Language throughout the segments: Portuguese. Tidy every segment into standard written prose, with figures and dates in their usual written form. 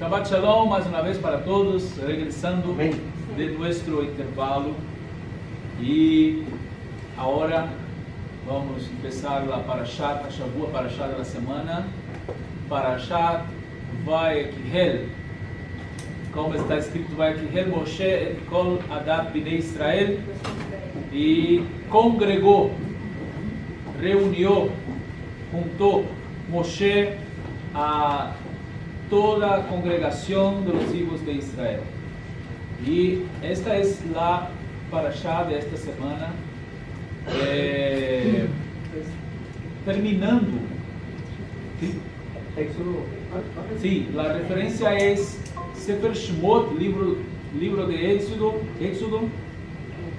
Shabbat Shalom, mais uma vez para todos, regressando de nosso intervalo. E agora vamos começar a Parashat, a Shavua Parashat da semana. Parashat Vayekihel, como está escrito, Vayekihel Moshe et kol adat bnei Israel, e congregou, reuniu, juntou Moshe a toda a congregação dos hijos de Israel. E esta é a Parashá desta semana, terminando. Sim, a referência é Sefer Shemot, livro de Éxodo,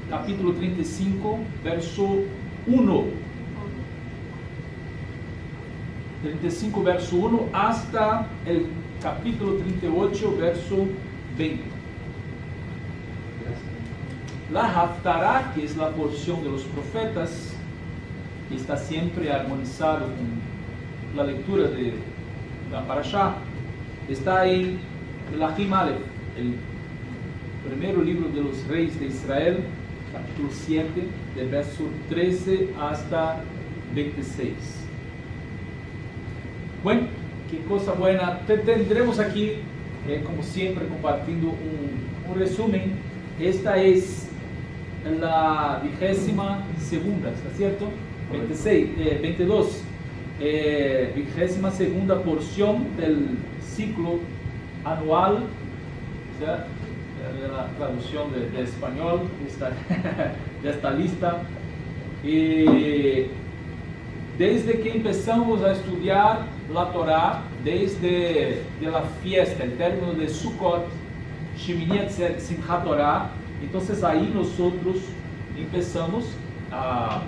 capítulo 35, verso 1. 35, verso 1, hasta el capítulo 38, verso 20. La Haftarah, que es la porción de los profetas, que está siempre armonizado con la lectura de la Parashá, está en Melachim Aleph, el primer libro de los reyes de Israel, capítulo 7, del verso 13 hasta 26. Bueno, qué cosa buena. Tendremos aquí, como siempre, compartiendo un resumen. Esta es la 22ª, ¿está cierto? 22. 22ª porción del ciclo anual, ¿ya? La traducción de español ya está lista. Y desde que empezamos a estudiar la Torá, desde la fiesta, el término de Sukkot, Shemini Atzeret, Simchat Torá, entonces ahí nosotros empezamos a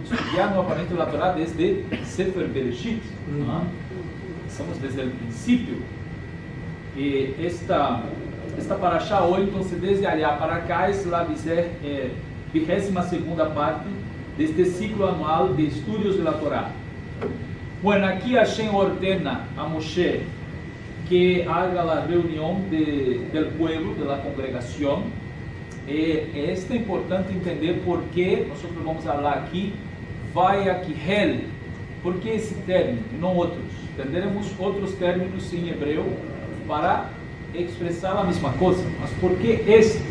estudiar nuevamente la Torá desde Sefer Bereshit, ¿no? Estamos desde el principio. Y esta Parashá hoy, entonces desde allá para acá, es la 22ª parte de este ciclo anual de estudios de la Torá. Bueno, aquí Hashem ordena a Moshe que haga la reunión del pueblo, de la congregación. Es importante entender por qué nosotros vamos a hablar aquí, Vayekihel. ¿Por qué ese término y no otros? Tendremos otros términos en hebreo para expresar la misma cosa, mas ¿por qué este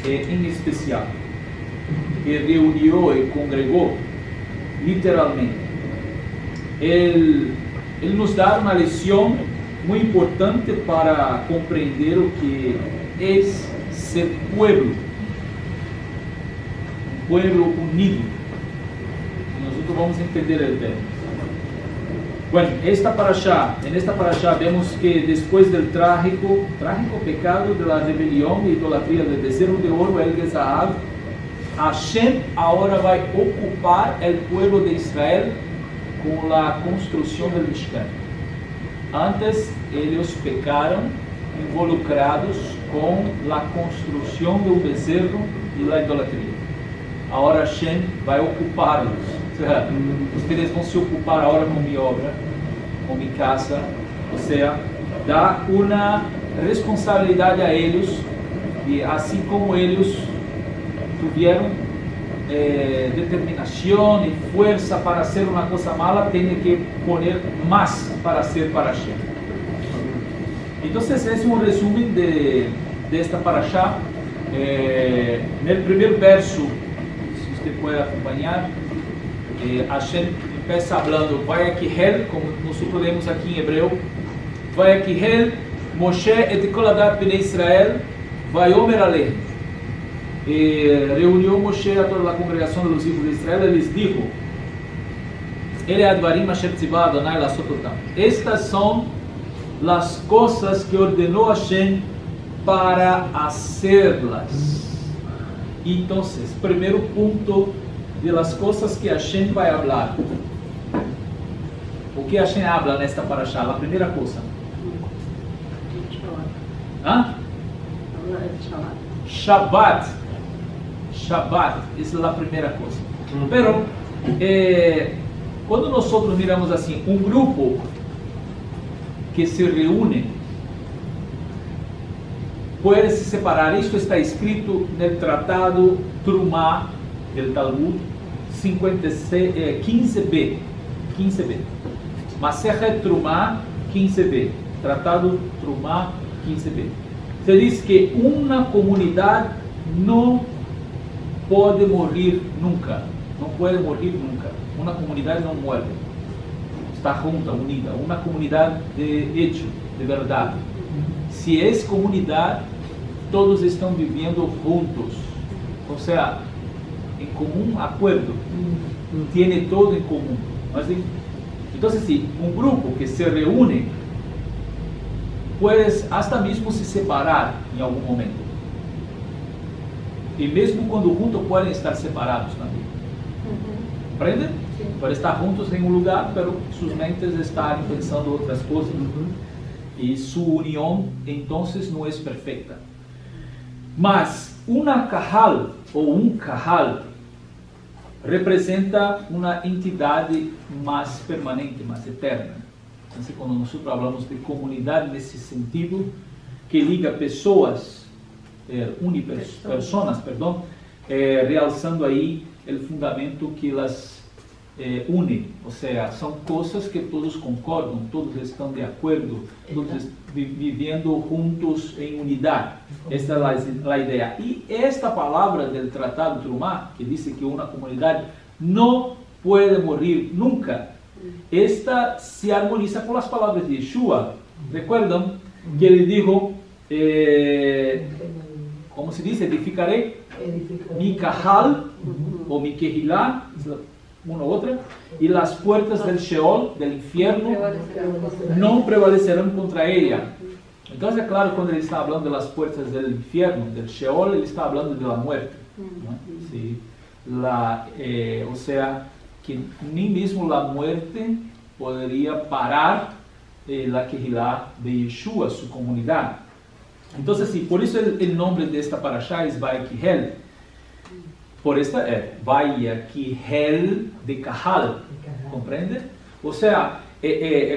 en especial? Que reunió y congregó literalmente. Él nos da una lección muy importante para comprender lo que es ser pueblo, un pueblo unido. Y nosotros vamos a entender el tema. Bueno, en esta parashá vemos que después del trágico pecado de la rebelión e idolatría del becerro de oro, el Gezaal, Hashem ahora va a ocupar el pueblo de Israel con la construcción del Mishkan. Antes ellos pecaron involucrados con la construcción de un becerro y la idolatría. Ahora Hashem va a ocuparlos. O sea, ustedes van a se ocupar ahora con mi obra, con mi casa. O sea, da una responsabilidad a ellos, y así como ellos tuvieron determinación y fuerza para hacer una cosa mala, tiene que poner más para hacer para Hashem. Entonces es un resumen de esta parashá. En el primer verso, si usted puede acompañar, Hashem empieza hablando Vayekihel, como nosotros leemos aquí en hebreo, Vayekihel Moshe et kol adat bnei Israel vayomer alehem. Reunió Moshe a toda la congregación de los hijos de Israel y les dijo: Ele advarim asher tzivah Adonai lasot otam. Estas son las cosas que ordenó Hashem para hacerlas. Entonces, primer punto de las cosas que Hashem va a hablar. O que Hashem habla nesta parashá? La primera cosa. ¿Ah? Shabbat, essa é a primeira coisa. Pero, quando nós miramos assim, um grupo que se reúne puede se separar. Esto está escrito en el tratado Trumá del Talmud 15b. Masechet Trumá 15b. Tratado Trumá 15b. Se diz que uma comunidade não pode morrer nunca. Não pode morrer nunca. Uma comunidade não morre. Está junta, unida. Uma comunidade de hecho, de verdade. Se é comunidade, todos estão vivendo juntos. Ou seja, em comum acordo. Tiene todo em comum. Então, se um grupo que se reúne, puedes hasta mesmo se separar em algum momento. E mesmo quando juntos, podem estar separados também. Compreende? Podem estar juntos em um lugar, mas suas mentes estarem pensando outras coisas. E sua união, então, não é perfeita. Mas uma kahal, ou um kahal, representa uma entidade mais permanente, mais eterna. Então, quando nós falamos de comunidade nesse sentido, que liga pessoas, personas, realçando aí o fundamento que elas une, ou seja, são coisas que todos concordam, todos estão de acordo, todos vivendo juntos em unidade. Esta é a ideia. E esta palavra do Tratado Trumá, que diz que uma comunidade não pode morrer nunca, esta se harmoniza com as palavras de Yeshua. Recordam que ele dijo, como se diz, edificaré mi kahal, ou mi kehilá, uma ou outra, e as portas del Sheol, del infierno, não prevalecerão contra ela. Então, é claro, quando ele está falando das portas del infierno, del Sheol, ele está falando da morte. Sí. Ou seja, que nem mesmo a morte poderia parar a Kehilá de Yeshua, sua comunidade. Então, assim, por isso o nome desta parashá é Vaikihel. Por esta Vaikihel de Kahal, compreende? Ou seja,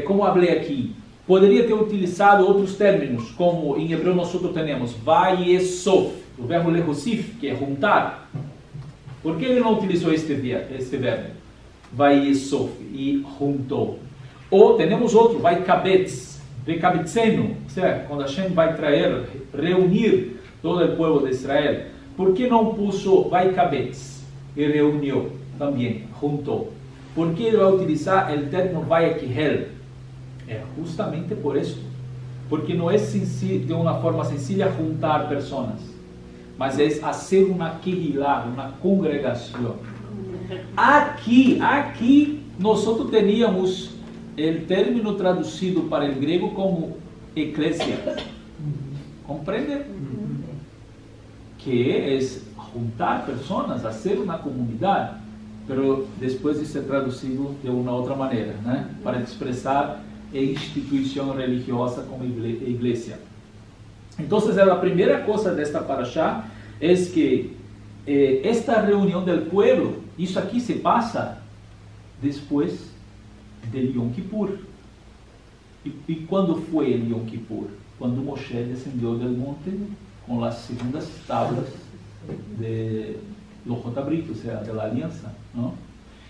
como falei aqui, poderia ter utilizado outros términos, como em hebreu nós temos Vayesof, o verbo lehosif, que é juntar. Por que ele não utilizou este verbo? Vayesof, e juntou. Ou temos outro, Vaikabetz, Vekabetzenu, ou seja, quando Hashem vai reunir todo o povo de Israel. Por que não puso Vaikabetz e reuniu também, juntou? Por que ele vai utilizar o termo Vaikihel? É justamente por isso. Porque não é de uma forma sencilla juntar pessoas, mas é fazer uma kehilá, uma congregação. Aqui nós teníamos o término traduzido para o grego como eclésia. Compreende? Que é juntar pessoas, fazer uma comunidade, mas depois de ser traduzido de uma outra maneira, né? Para expressar a instituição religiosa como igreja. Então, a primeira coisa desta parashá é que esta reunião do povo, isso aqui se passa depois de Yom Kippur. E quando foi el Yom Kippur? Quando Moshe descendeu do monte com as segundas tábuas de Lojot Abrit, ou seja, da aliança. Não?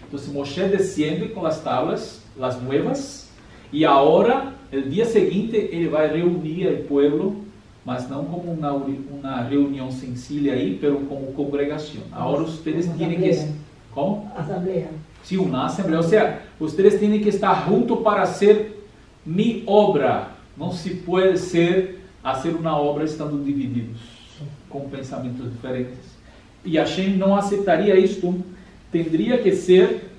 Então, Moshe descende com as tábuas, as novas, e agora, no dia seguinte, ele vai reunir o povo, mas não como uma reunião sencilla aí, mas como congregação. Agora, vocês têm que... Como? Assembleia. Sim, uma assembleia. Ou seja, vocês têm que estar juntos para ser mi obra. Não se pode fazer uma obra estando divididos, com pensamentos diferentes. E Hashem não aceitaria isto. Teria que ser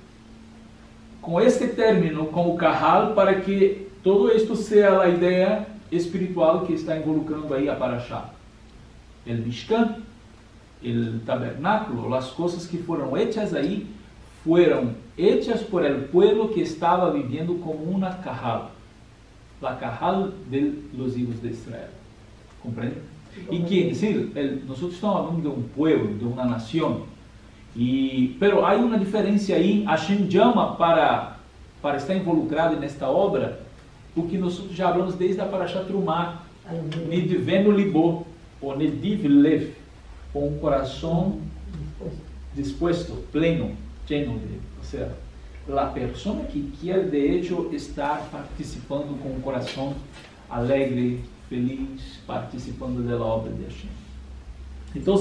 com este término, com o kahal, para que todo isto seja a ideia espiritual que está involucrando aí a parashá. O Mishkan, o tabernáculo, as coisas que foram hechas aí, foram hechas por el pueblo que estava vivendo como uma kahal. La kahal de los hijos de Israel. ¿Comprende? Y que, sí, nosotros estamos hablando de un pueblo, de una nación. Pero hay una diferencia ahí. Hashem llama para estar involucrado nesta obra o que nós já falamos desde a Parashat Trumá, Nidvenu Libo, ou Nediv Lev, com um coração dispuesto, pleno, lleno de, ou seja, a pessoa que quer de hecho estar participando com um coração alegre, feliz, participando da obra de Hashem. Então,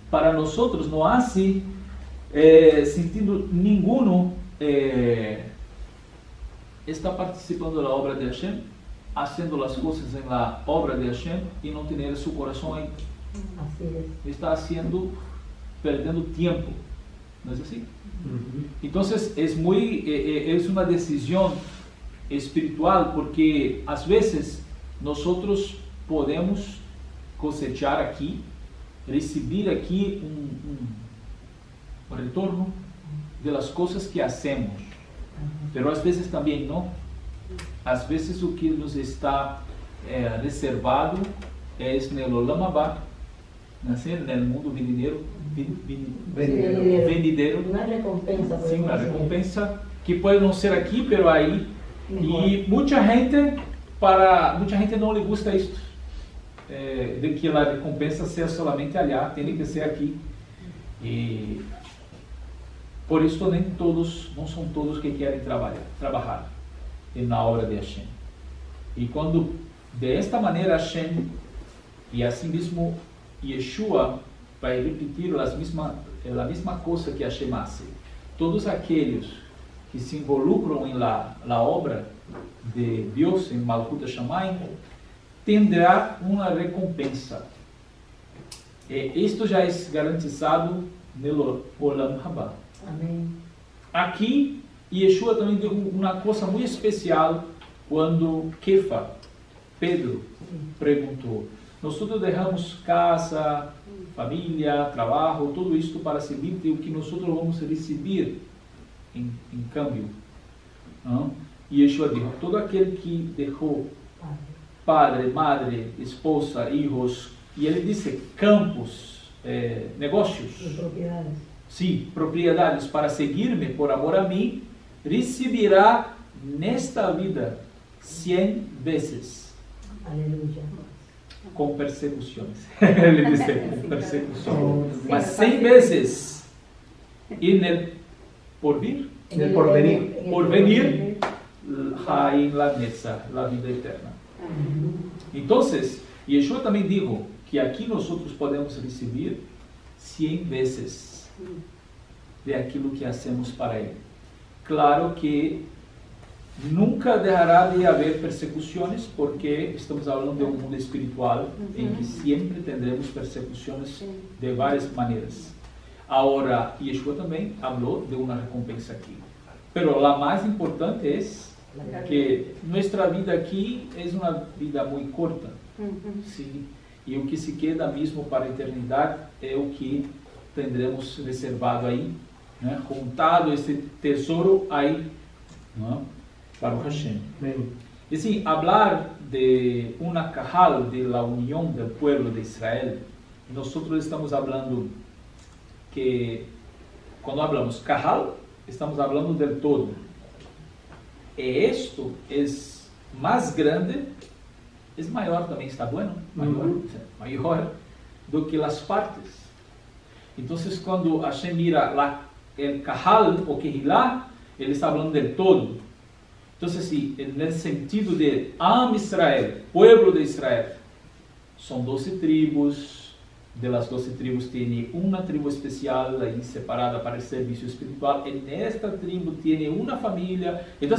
para nós não há assim sentido nenhum estar participando da obra de Hashem, fazendo as coisas na obra de Hashem e não ter seu coração aí. Está perdendo tempo, não é assim? Então, é uma decisão espiritual, porque às vezes nós podemos cosechar aqui, receber aqui um retorno das coisas que hacemos, mas às vezes também não. Às vezes o que nos está reservado é no Olam Haba, no mundo venidero, uma recompensa. Sim, uma recompensa que pode não ser aqui, mas aí. E muita gente não lhe gusta isto, de que a recompensa seja solamente allá, tem que ser aqui. E por isso não são todos que querem trabalhar na obra de Hashem. E quando desta maneira Hashem, e assim mesmo Yeshua vai repetir a mesma coisa que Hashem faz. Todos aqueles que se involucram na obra de Deus, em Malchut Shamayim, terá uma recompensa. Isto já é garantizado no Olam Haba. Amém. Aqui, Yeshua também deu uma coisa muito especial quando Kefa, Pedro, perguntou: nós todos deixamos casa, família, trabalho, tudo isto para servir e o que nós vamos receber em câmbio. Não? E Yeshua disse: todo aquele que deixou padre, madre, esposa, filhos, e ele disse campos, negócios, propriedades. Sim, propriedades para seguir-me por amor a mim, receberá nesta vida 100 vezes. Aleluia. Com persecuções. Ele disse com persecuções. Mas 100 vezes. E no porvir? Porvenir, Haim Lanetza, a vida eterna. Então, Yeshua também disse que aqui nós podemos receber 100 vezes de aquilo que hacemos para Ele. Claro que nunca deixará de haver persecuções, porque estamos falando de um mundo espiritual em que sempre teremos persecuções de várias maneiras. Agora, Yeshua também falou de uma recompensa aqui. Pero a mais importante é que nossa vida aqui é uma vida muito curta. Sim. E o que se queda mesmo para a eternidade é o que teremos reservado aí, né? Juntado esse tesouro aí, né? Para o Hashem. E sim, falar de uma kahal, de la união do povo de Israel, nós estamos falando que, quando falamos kahal, estamos falando del todo. E isto é mais grande, é maior também, está bueno? Maior do que as partes. Então, quando Hashem mira o kahal, o kehilá, ele está falando del todo. Então, no sentido de Am Israel, pueblo de Israel, são 12 tribos. De las 12 tribos tem uma tribo especial aí separada para o serviço espiritual. E nesta tribo tem uma família. Então,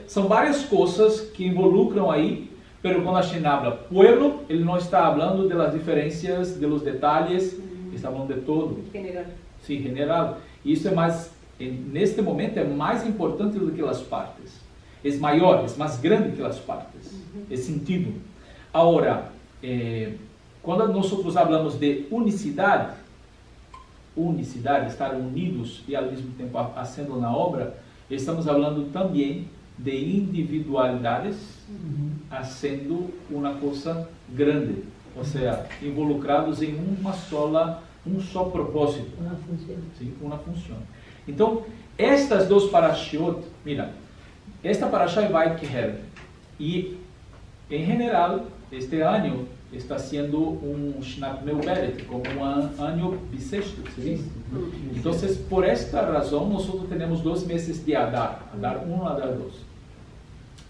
são várias coisas que involucram aí. Mas quando Hashem habla pueblo, ele não está falando das diferenças, de los detalhes. Está falando de todo. General. Sim, general. E isso é mais, neste momento, é mais importante do que as partes. É maior, é mais grande que as partes. É sentido. Agora, quando nós falamos de unicidade, estar unidos e ao mesmo tempo fazendo na obra, estamos falando também de individualidades, fazendo uma coisa grande, ou seja, involucrados em um só propósito. Uma função. Sim, uma função. Então, estas duas parashiot, mira, esta parashá é Vaikher, Y en general, este año está siendo un Shnat Meuberet, como un año bisexto, ¿se dice? Entonces, por esta razón, nosotros tenemos 2 meses de Adar, Adar 1, Adar 2.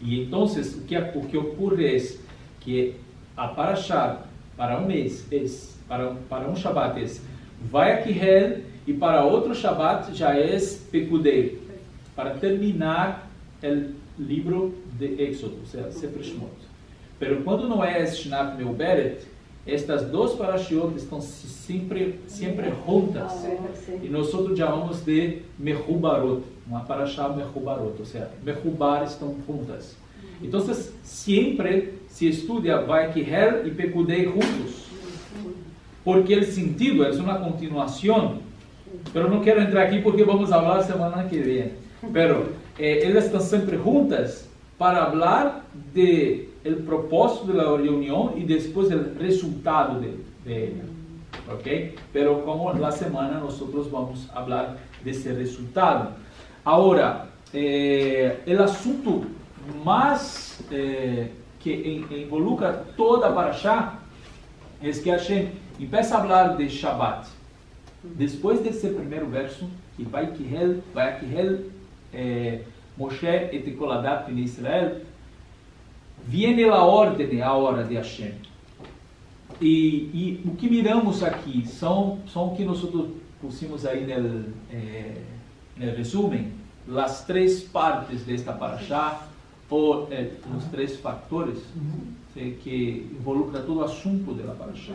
Y entonces, o que ocurre es que a Parashá, para un mes, para un Shabbat es Vayakihel, y para otro Shabbat ya es Pekudei, para terminar el libro de Éxodo, o sea, Sefer Shemot. Pero quando não é Shnat Meuberet, estas 2 parashiot estão sempre juntas. E nós chamamos de Mehubarot, uma parashá Mehubarot, ou seja, Mehubar estão juntas. Então, sempre se estuda Vayakihel e Pekudei juntos. Porque o sentido é uma continuação. Mas não quero entrar aqui porque vamos falar semana que vem. Mas elas estão sempre juntas para falar de el propósito de la reunión y después el resultado de ella, ¿ok? Pero como la semana nosotros vamos a hablar de ese resultado. Ahora, el asunto más que involucra toda Parashá es que Hashem empieza a hablar de Shabbat. Después de ese primer verso, que Vayakihel, Moshe et Koladat en Israel, viene a hora de Hashem. E o que miramos aqui são o que nós pusimos aí no resumo, as 3 partes desta parashá, ou os 3 fatores que involucram todo o assunto da parashá.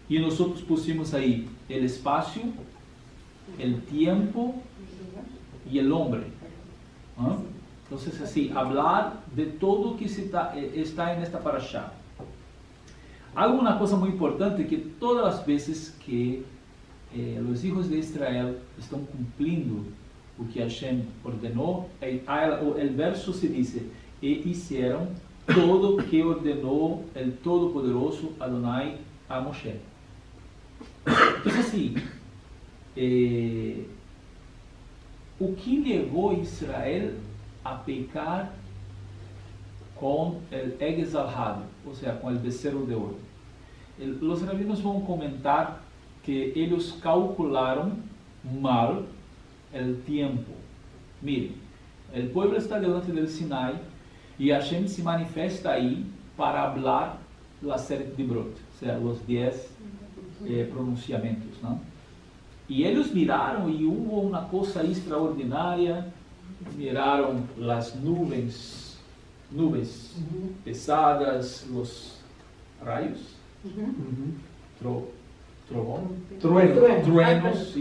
E nós pusimos aí o espaço, o tempo e o homem. Entonces, así, hablar de todo que está en esta parashá. Algo, una cosa muy importante, que todas las veces que los hijos de Israel están cumpliendo lo que Hashem ordenó, el verso se dice, e hicieron todo que ordenó el Todopoderoso Adonai a Moshe. Entonces, así, o que levou Israel a pecar com o exalhado, ou seja, com o becerro de ouro. Os rabinos vão comentar que eles calcularam mal o tempo. Mire, o povo está delante do Sinai e Hashem se manifesta aí para falar a série de Brot, ou seja, os 10 pronunciamentos, não? E eles miraram e houve uma coisa extraordinária. Miraram as nuvens pesadas, os raios, truenos,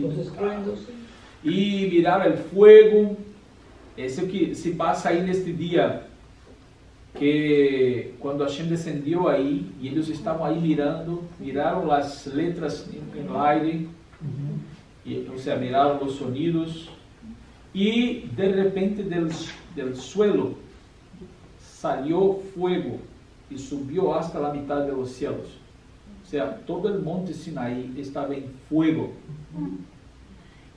e miraram o fogo. Esse que se passa aí neste dia, que quando Hashem descendeu aí, e eles estavam aí miraram as letras em aire, ou seja, miraram os sonidos. E de repente del suelo salió fuego y subió hasta la mitad de los cielos. O sea, todo el monte Sinaí estaba en fuego.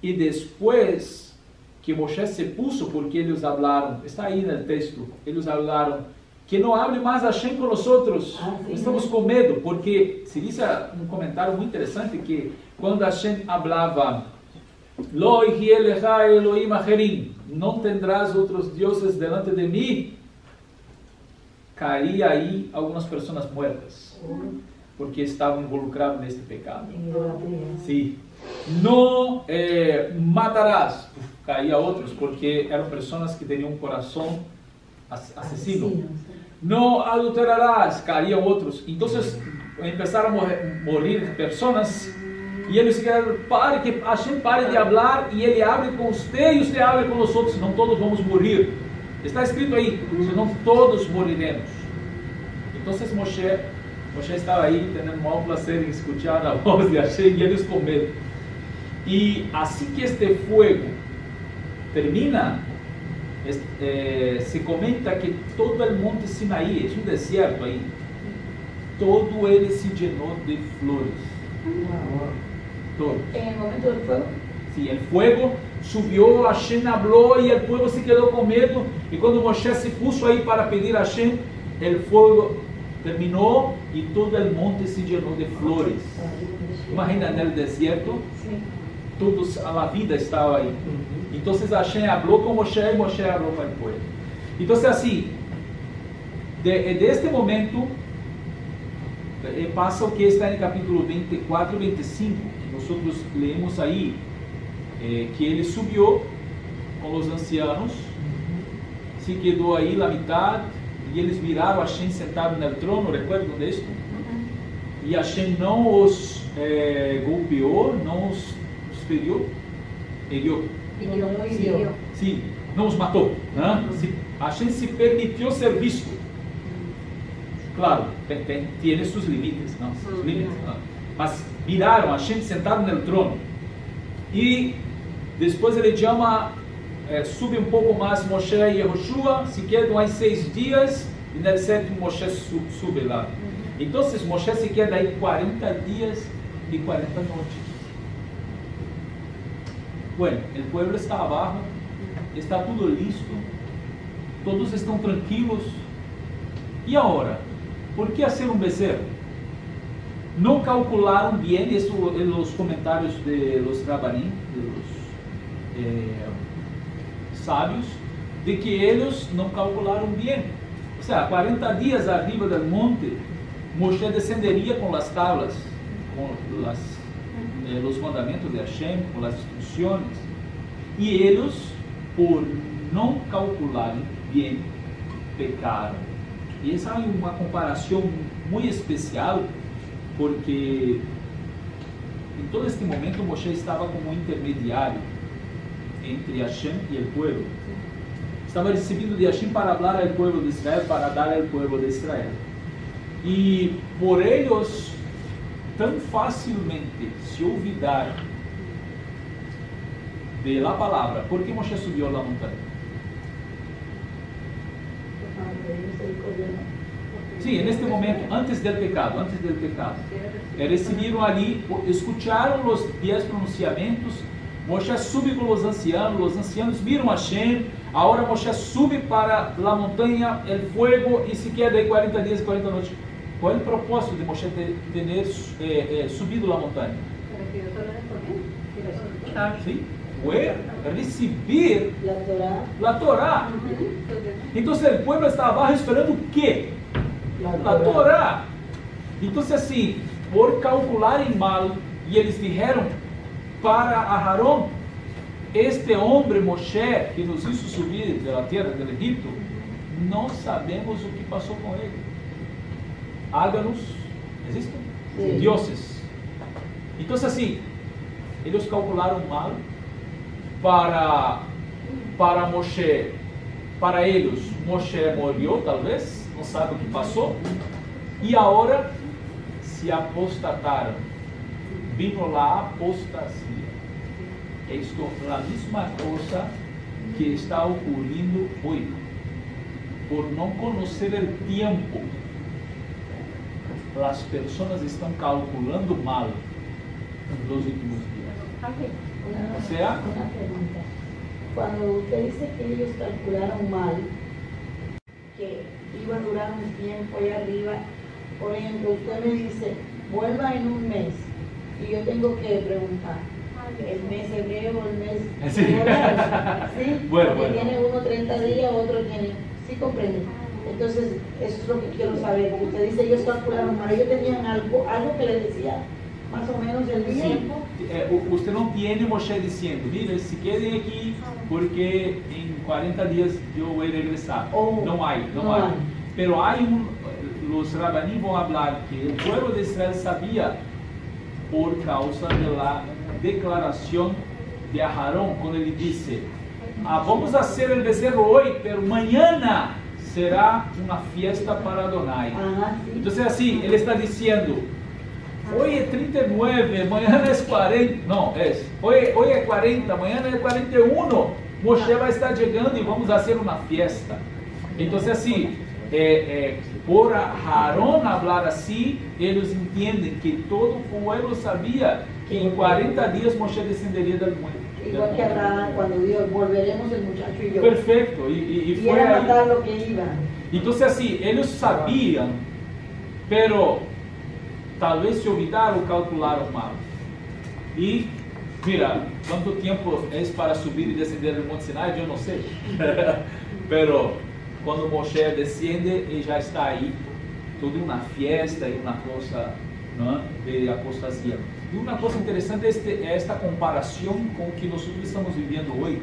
Y después que Moshe se puso, porque ellos hablaron, está ahí en el texto, ellos hablaron, que no hable más Hashem con nosotros, estamos con miedo, porque se dice un comentario muy interesante que cuando Hashem hablaba, Lo Eleja Elohim Acherim, não tendrás outros dioses delante de mim, caía aí algumas pessoas muertas, porque estavam involucradas neste pecado. Sim. Não matarás, caía outros, porque eram pessoas que tinham um coração assassino. Não adulterarás, caíam outros. Então, começaram a morrer pessoas. E eles disseram, que Hashem pare de falar, e ele abre com você e você abre com nós outros, senão todos vamos morrer. Está escrito aí, senão todos moriremos. Então Moshe estava aí, tendo um mau prazer em escutar a voz de Hashem, e eles com medo. E assim que este fogo termina, se comenta que todo o monte Sinaí, é um deserto aí, todo ele se llenou de flores. Todo. En el momento del fuego. Sí, el fuego subió, Hashem habló y el pueblo se quedó con miedo. Y cuando Moshe se puso ahí para pedir a Hashem, el fuego terminó y todo el monte se llenó de flores. Imagina en el desierto, todos, la vida estaba ahí. Entonces Hashem habló con Moshe y Moshe habló con el pueblo. Entonces así, de este momento, pasa o que está en el capítulo 24 y 25. Nosotros leemos ahí que ele subiu com os ancianos, se quedou aí la mitad, e eles viraram Hashem sentado no trono, recuerdam disso? E Hashem não os golpeou, não os feriu, hirió. Sim, não os matou. Né? Hashem se permitiu ser visto. Claro, tem seus limites, não? Seus limites, não? Mas viraram Hashem sentado no trono. E depois ele chama, sube um pouco mais Moshe e Yehoshua, se quedam aí 6 dias, e no sétimo Moshe sube lá. Então Moshe se queda aí 40 dias e 40 noites. Bueno, o povo está abaixo, está tudo listo, todos estão tranquilos. E agora? Por que fazer um bezerro? Não calcularam bem, isso nos comentários de los rabanim, de los sábios, de que eles não calcularam bem. Ou seja, 40 dias arriba do monte, Moshe descenderia com as tablas, com os mandamentos de Hashem, com as instruções, e eles, por não calcularem bem, pecaram. E essa é uma comparação muito especial, porque em todo este momento Moshe estava como intermediário entre Hashem e o povo. Estava recebendo de Hashem para falar ao povo de Israel, para dar ao povo de Israel. E por eles tão facilmente se olvidar de la palavra. ¿Por que Moshe subiu a la montanha? Sim, neste momento, antes do pecado, receberam ali, escutaram os 10 pronunciamentos. Moshe sube com os ancianos viram Hashem. Agora Moshe sube para a montanha, o fogo, e se queda aí 40 dias e 40 noites. Qual é o propósito de Moshe ter subido a montanha? Sim, foi receber a Torá. Então o povo estava abaixo esperando o quê? A Torá. Então assim, por calcularem mal, e eles disseram para Aarón, este homem Moshe que nos hizo subir da terra do Egito, não sabemos o que passou com ele. Háganos, existem? Dioses. Então assim, eles calcularam mal para Moshe, para eles, Moshe morreu talvez, não sabe o que passou, e agora se apostataram. Vino lá apostasia. É isto, a mesma coisa que está ocorrendo hoje. Por não conhecer o tempo, as pessoas estão calculando mal nos últimos dias. Una O sea, pregunta. Cuando usted dice que ellos calcularon mal, que iba a durar un tiempo allá arriba, por ejemplo, usted me dice, vuelva en un mes, y yo tengo que preguntar, el mes hebreo, el mes... Sí. ¿Sí? Bueno, porque bueno. tiene uno 30 días, otro tiene... ¿Sí comprende? Entonces, eso es lo que quiero saber, porque usted dice, ellos calcularon mal, ellos tenían algo que les decía, más o menos el sim, tiempo. você não tem Moshe dizendo, mira, se quedem aqui porque em 40 dias eu vou regressar. Não há. Pero há os rabanim vão falar que o povo de Israel sabia por causa da declaração de Aarón, quando ele disse, vamos fazer o bezerro hoje, pero mañana será uma fiesta para Adonai. Então assim, ele está dizendo, hoje é 39, amanhã é 40, não, hoje é 40, amanhã é 41, Moshe vai estar chegando e vamos fazer uma fiesta. Então assim, por Aarón falar assim, eles entendem que todo o povo sabia que em 40 dias Moshe descenderia do monte. Igual que Abraham, cuando dijo, volveremos el muchacho y yo. Perfecto, y Y fue era ahí. mandar lo que iba. Entonces así, ellos sabían, pero tal vez se olvidaron, calcularon mal. Y mira, ¿cuánto tiempo es para subir y descender el monte Sinai? Yo no sé. Pero cuando Moshe desciende, él ya está ahí, toda una fiesta y una cosa, ¿no?, de apostasía. Y una cosa interesante es esta comparación con lo que nosotros estamos viviendo hoy.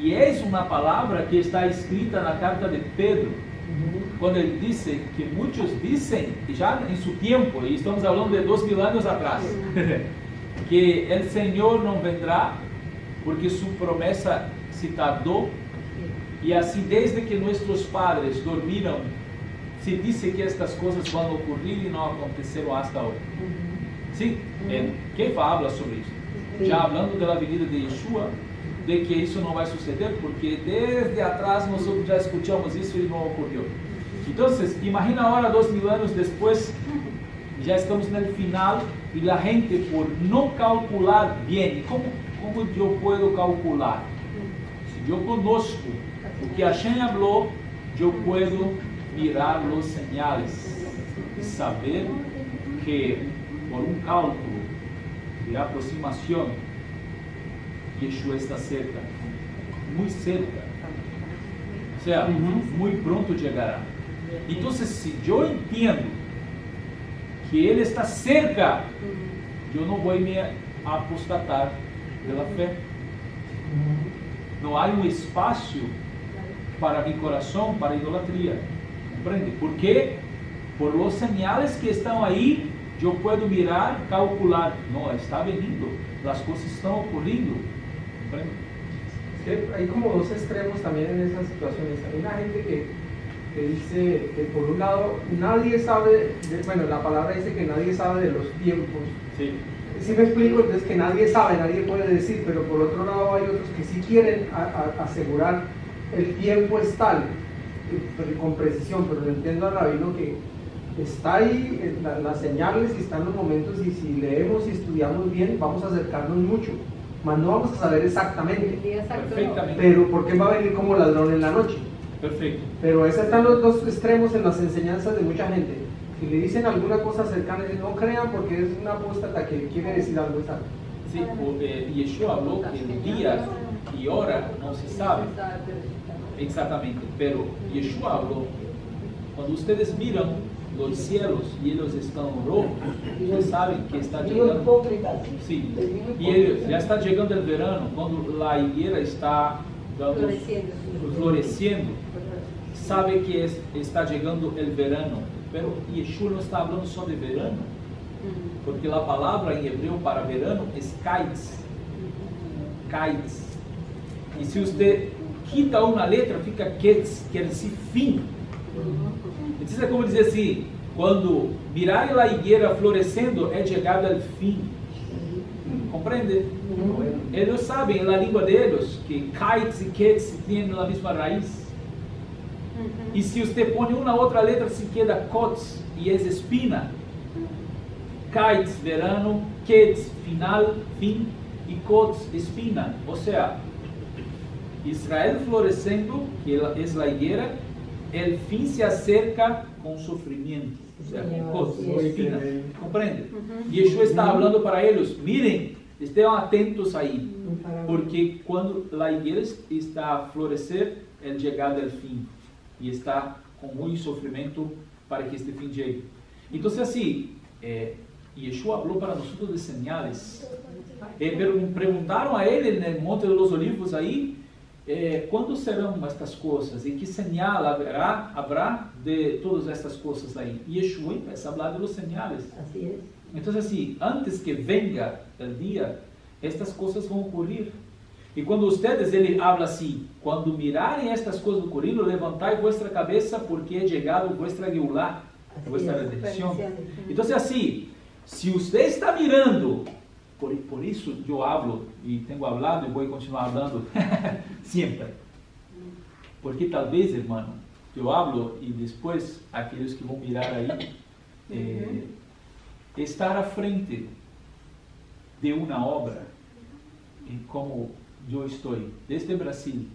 Y es una palabra que está escrita en la carta de Pedro, cuando él dice que muchos dicen, ya en su tiempo, y estamos hablando de 2000 años atrás, que el Señor no vendrá porque su promesa se tardó, y así desde que nuestros padres dormiram, se dice que estas cosas van a ocurrir y no aconteceron hasta hoy. ¿Sí? ¿Qué habla sobre eso? Ya hablando de la venida de Yeshua, de que isso não vai suceder, porque desde atrás nosotros já escuchamos isso e não ocorreu. Então, imagina agora 2000 anos depois, já estamos no final e a gente, por não calcular bem, como eu posso calcular? Se eu conosco o que Hashem falou, eu posso mirar os señales e saber que por um cálculo de aproximação, Yeshua está cerca, muito cerca, o sea, muito pronto chegará. Então, se eu entendo que Ele está cerca, eu não vou me apostatar pela fé. Não há espaço para meu coração, para a idolatria. Compreende? Porque por los señales que estão aí, eu posso mirar, calcular. Não, está vindo, as coisas estão ocorrendo. Hay como dos extremos también en esas situaciones. Hay una gente que dice que por un lado nadie sabe, bueno, la palabra dice que nadie sabe de los tiempos. Sí. Si me explico, entonces que nadie sabe, nadie puede decir, pero por otro lado hay otros que sí quieren asegurar el tiempo es tal, con precisión, pero lo entiendo al rabino que está ahí las señales y están los momentos, y si leemos y estudiamos bien vamos a acercarnos mucho. Mas no vamos a saber exactamente. Perfectamente. Pero porque va a venir como ladrón en la noche. Perfecto. Pero esos están los dos extremos en las enseñanzas de mucha gente. Si le dicen alguna cosa cercana, dicen, no crean porque es una apóstata que quiere decir algo exacto. Sí, Yeshua habló que el día y hora no se sabe exactamente, pero Yeshua habló, cuando ustedes miran los cielos y ellos están rojos, ustedes saben que está llegando. Sí, y ellos, ya está llegando el verano, cuando la higuera está floreciendo, sabe que está llegando el verano, pero Yeshua no está hablando só de verano, porque la palabra en hebreo para verano es kites, kites, y si usted quita una letra, fica ketz, quiere decir fin. Então é como dizer assim, quando mirar a higuera florescendo, é chegada ao fim. Compreende? Eles sabem, na língua deles, que kites e ketz têm a mesma raiz. E se você põe uma outra letra, se queda kots e é espina. Kites, verano, ketz, final, fim, e kots, espina. Ou seja, Israel florescendo, que é a higuera, el fin se acerca con sufrimiento, o sea, con cosas, espinas. ¿Comprende? Y Yeshua está hablando para ellos, miren, estén atentos ahí, porque cuando la higuera está a florecer, el llegar del fin, y está con mucho sufrimiento para que este fin llegue. Entonces así, Yeshua habló para nosotros de señales. Preguntaron a él en el Monte de los Olivos ahí, quando serão estas coisas e que señal habrá de todas estas coisas aí? E Yeshua começa a falar de los señales. Então, assim, antes que venga o dia, estas coisas vão ocorrer. E quando ustedes, ele habla assim, quando mirarem estas coisas ocorrendo, levantai vuestra cabeça, porque é chegado vuestra Geulah, vuestra redenção. Então, assim, se você está mirando, por isso eu hablo, e tenho hablado, e vou continuar hablando sempre. Porque talvez, irmão, eu hablo, e depois, aqueles que vão mirar aí, estar à frente de uma obra como eu estou, desde Brasil,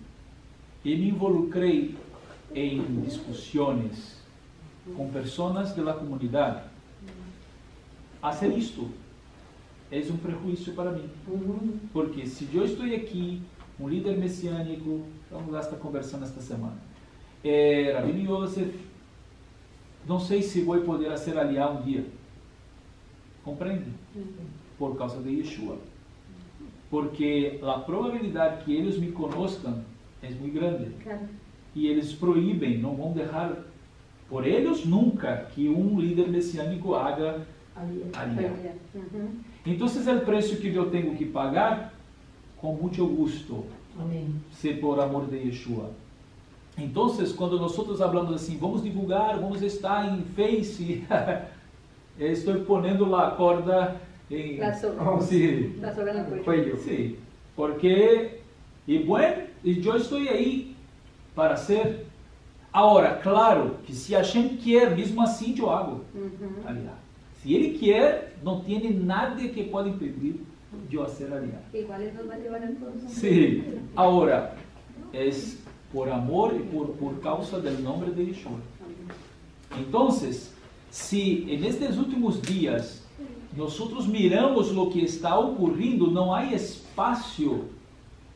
e me involucrei em discussões com pessoas da comunidade, fazer isto é um prejuízo para mim. Porque se eu estou aqui, um líder messiânico, vamos estar conversando esta semana, Rabino Yosef, não sei se vou poder fazer aliá um dia. Compreende? Por causa de Yeshua. Porque a probabilidade que eles me conozcam é muito grande. E eles proíbem, não vão deixar por eles nunca que um líder messiânico haga aliá. Então, esse é o preço que eu tenho que pagar com muito gosto. Amém. Se por amor de Yeshua. Então, quando nós falamos assim, vamos divulgar, vamos estar em Face, estou ponendo a corda em... Sí. Sí, porque, eu estou aí para ser. Agora, claro, que se a gente quer, mesmo assim, eu hago. Aliás, se ele quer, não tem nada que pode impedir de eu fazer aliás. Igual nos va a llevar entonces. Sí, ahora es por amor y por causa del nombre de Yeshua. Entonces, si en estos últimos días nosotros miramos lo que está ocurriendo, no hay espacio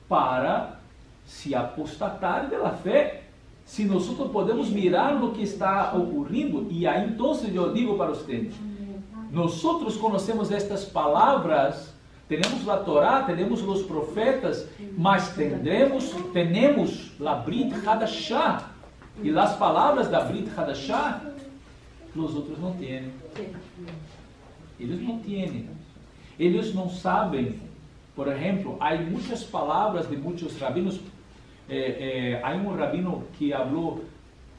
para se apostatar de la fe. Si nosotros podemos mirar lo que está ocurriendo, y ahí entonces yo digo para ustedes, nosotros conocemos estas palabras. Temos a Torá, temos os profetas, mas temos a Brit Hadashah. E as palavras da Brit Hadashah, os outros não têm. Eles não têm. Eles não sabem. Por exemplo, há muitas palavras de muitos rabinos. Há um rabino que falou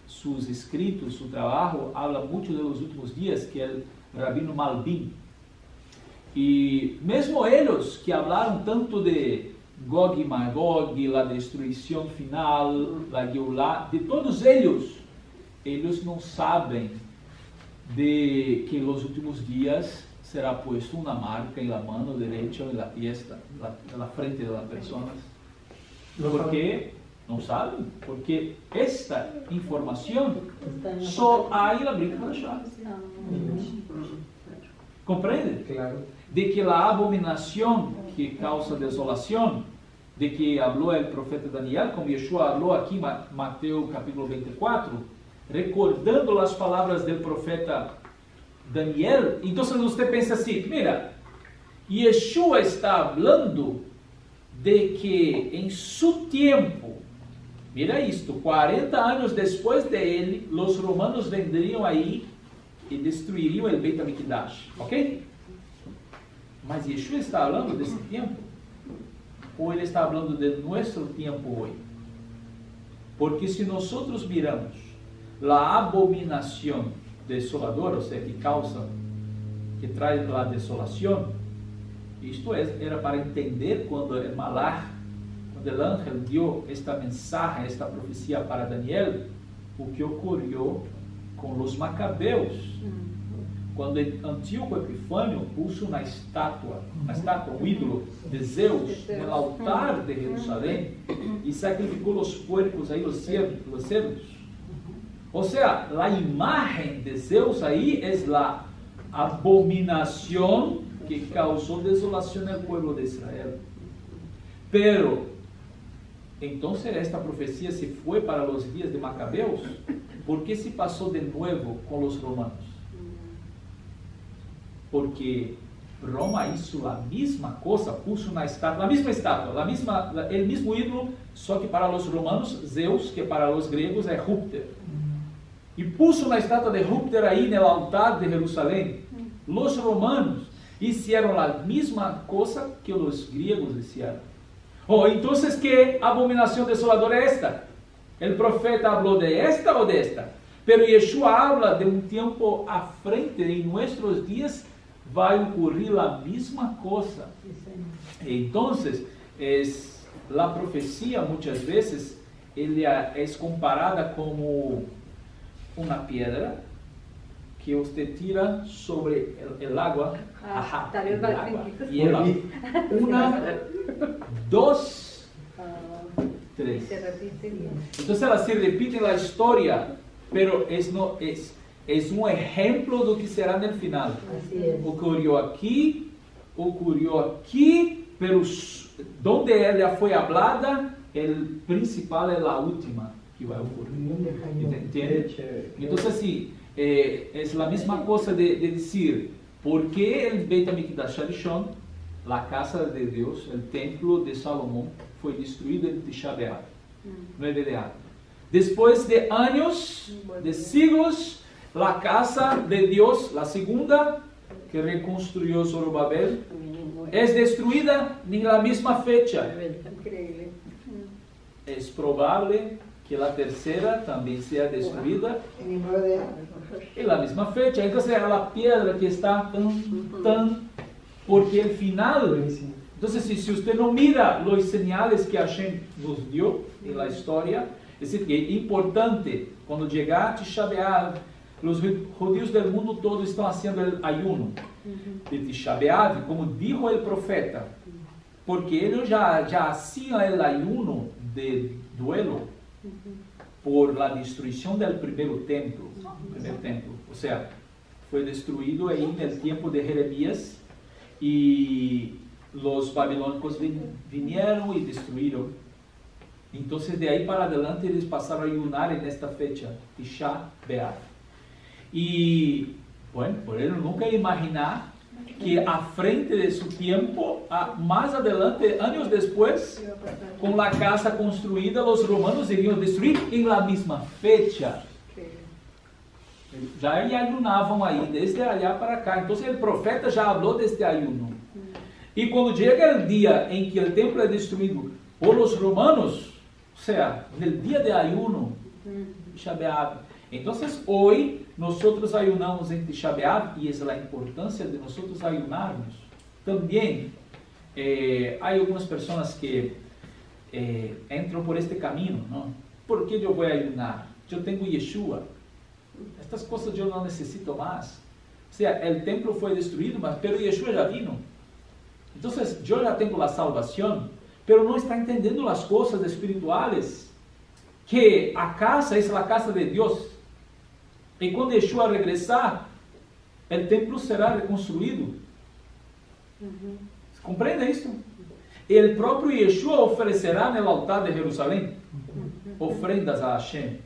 seus escritos, seu trabalho, habla muito dos últimos dias, que é o rabino Malbim. E mesmo eles que falaram tanto de Gog e Magog, a destruição final, a Geulah, de todos eles não sabem de que nos últimos dias será posto uma marca na mão direita ou na testa, na frente das pessoas. Por quê? Não sabem? Porque esta informação só há na Brit Hadashah. Compreende? Claro. De que a abominação que causa desolação, de que falou o profeta Daniel, como Yeshua falou aqui em Mateus capítulo 24, recordando as palavras do profeta Daniel. Então você pensa assim, mira, Yeshua está falando de que em seu tempo, mira isto, 40 anos depois dele, os romanos venderiam aí e destruiriam o Beit HaMikdash, ok? Mas Yeshua está falando desse tempo? Ou ele está falando de nosso tempo hoje? Porque se nós miramos a abominação desoladora, ou seja, que causa, que traz a desolação, isto era para entender quando o Malach, quando o ángel deu esta mensagem, esta profecia para Daniel, o que ocorreu com os macabeus. Quando Antíoco Epifânio puso uma estátua, um ídolo de Zeus, no altar de Jerusalém, e sacrificou os porcos aí, os cerdos. Ou seja, a imagem de Zeus aí é a abominação que causou desolação no povo de Israel. Pero, então esta profecia se foi para os dias de Macabeus, ¿por que se passou de novo com os romanos? Porque Roma hizo a mesma coisa, puso uma estátua, o mesmo ídolo, só que para os romanos, Zeus, que para os gregos é Júpiter. E puso uma estátua de Júpiter aí no altar de Jerusalém. Os romanos fizeram a mesma coisa que os gregos fizeram. Então, que abominação desoladora é esta? O profeta falou de esta ou desta? Pero Yeshua habla de um tempo à frente, em nossos dias vai ocorrer a mesma coisa. Então, a profecia muitas vezes ela é comparada como uma pedra que usted tira sobre el agua. Ajá, tal vez el va a agua. sentir. Y el agua. 1, 2, 3. Se repite bien. Entonces ela se repite la historia, pero es un ejemplo do que será no final. Así es. Ocurrió aquí, pero donde ella fue hablada, el principal es la última que va a ocurrir. ¿Entiende? Entonces sí, es la misma cosa de decir, ¿por qué el Beit HaMikdash Harishon, la casa de Dios, el templo de Salomón, fue destruido en Tisha B'Av, 9 de Av? Después de años, de siglos, la casa de Dios, la segunda, que reconstruyó Zorobabel, es destruida en la misma fecha. Increíble. Es probable que la tercera también sea destruida en la misma fecha. Entonces era la piedra que está porque el final. Entonces si usted no mira los señales que Hashem nos dio en la historia, es decir, que es importante cuando llega Tisha B'Av, los judíos del mundo todo están haciendo el ayuno de Tisha B'Av, como dijo el profeta, porque ellos ya hacían el ayuno de duelo por la destrucción del primer templo. O sea, fue destruido ahí en el tiempo de Jeremías y los babilónicos vinieron y destruyeron. Entonces de ahí para adelante ellos pasaron a ayunar en esta fecha, Tisha B'Av. Y bueno, por ello nunca imaginar que a frente de su tiempo, más adelante, años después, con la casa construida, los romanos irían destruir en la misma fecha. Ya ayunavam ahí, desde allá para acá. Entonces el profeta ya habló de este ayuno. Y cuando llega el día en que el templo es destruido por los romanos, o sea, en el día de ayuno, Tisha B'Av. Entonces hoy nosotros ayunamos en Tisha B'Av y es la importancia de nosotros ayunarnos. También hay algunas personas que entran por este camino, ¿no? ¿Por qué yo voy a ayunar? Yo tengo Yeshua. Estas cosas yo no necesito más. O sea, el templo fue destruido, pero Yeshua ya vino. Entonces yo ya tengo la salvación, pero no está entendiendo las cosas espirituales. Que a casa es la casa de Dios. Y cuando Yeshua regresar, el templo será reconstruido. ¿Comprende esto? El propio Yeshua ofrecerá en el altar de Jerusalén ofrendas a Hashem.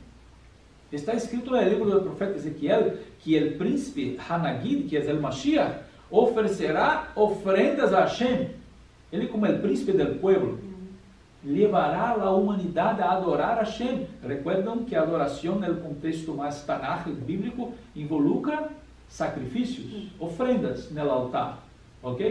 Está escrito en el libro del profeta Ezequiel que el príncipe Hanagid, que es el Mashiach, ofrecerá ofrendas a Hashem. Ele, como el príncipe del pueblo, levará a la humanidad a adorar a Hashem. Recuerdan que a adoración en el contexto más tanaj bíblico involucra sacrificios, ofrendas en el altar. ¿Ok?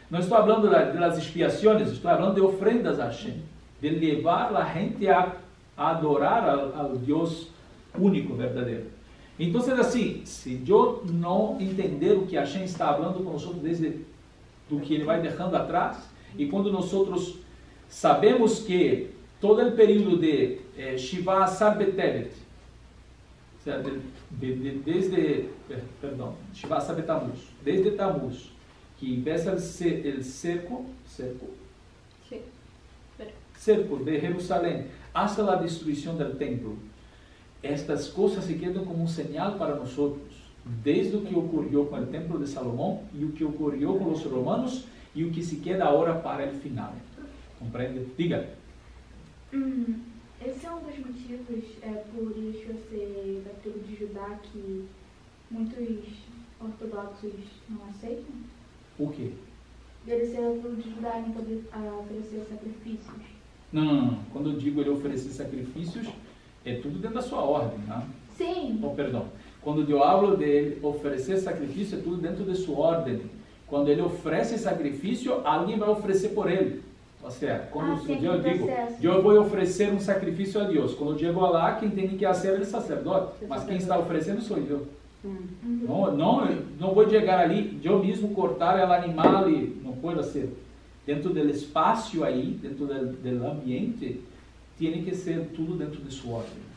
No estoy hablando de las expiaciones, estoy hablando de ofrendas a Hashem, de llevar a la gente a adorar al Dios único, verdadero. Entonces, assim, se eu não entender o que Hashem está falando com nós desde do que ele vai deixando atrás, e quando nós sabemos que todo o período de Shiva Asar B'Tevet, Shiva Asar B'Tamuz, desde Tamuz, que empieza o cerco de Jerusalém, hasta la destruição do templo. Estas coisas se quedam como um señal para nós, desde o que ocorreu com o templo de Salomão e o que ocorreu com os romanos e o que se queda agora para o final. Compreende? Diga. Esse é um dos motivos por Yeshua ser da tribo de Judá que muitos ortodoxos não aceitam? O quê? Ele ser da tribo de Judá e não poder oferecer sacrifícios. Não. Quando eu digo ele oferecer sacrifícios, é tudo dentro da sua ordem, né? Sim. Oh, perdão. Quando eu hablo de oferecer sacrifício, é tudo dentro de sua ordem. Quando ele oferece sacrifício, alguém vai oferecer por ele. Ou seja, quando eu digo, eu vou oferecer um sacrifício a Deus. Quando eu chego lá, quem tem que fazer é o sacerdote. Mas quem está oferecendo sou eu. Não vou chegar ali, eu mesmo cortar o animal e não pode ser. Dentro do espaço aí, dentro do ambiente, tem que ser tudo dentro de sua ordem.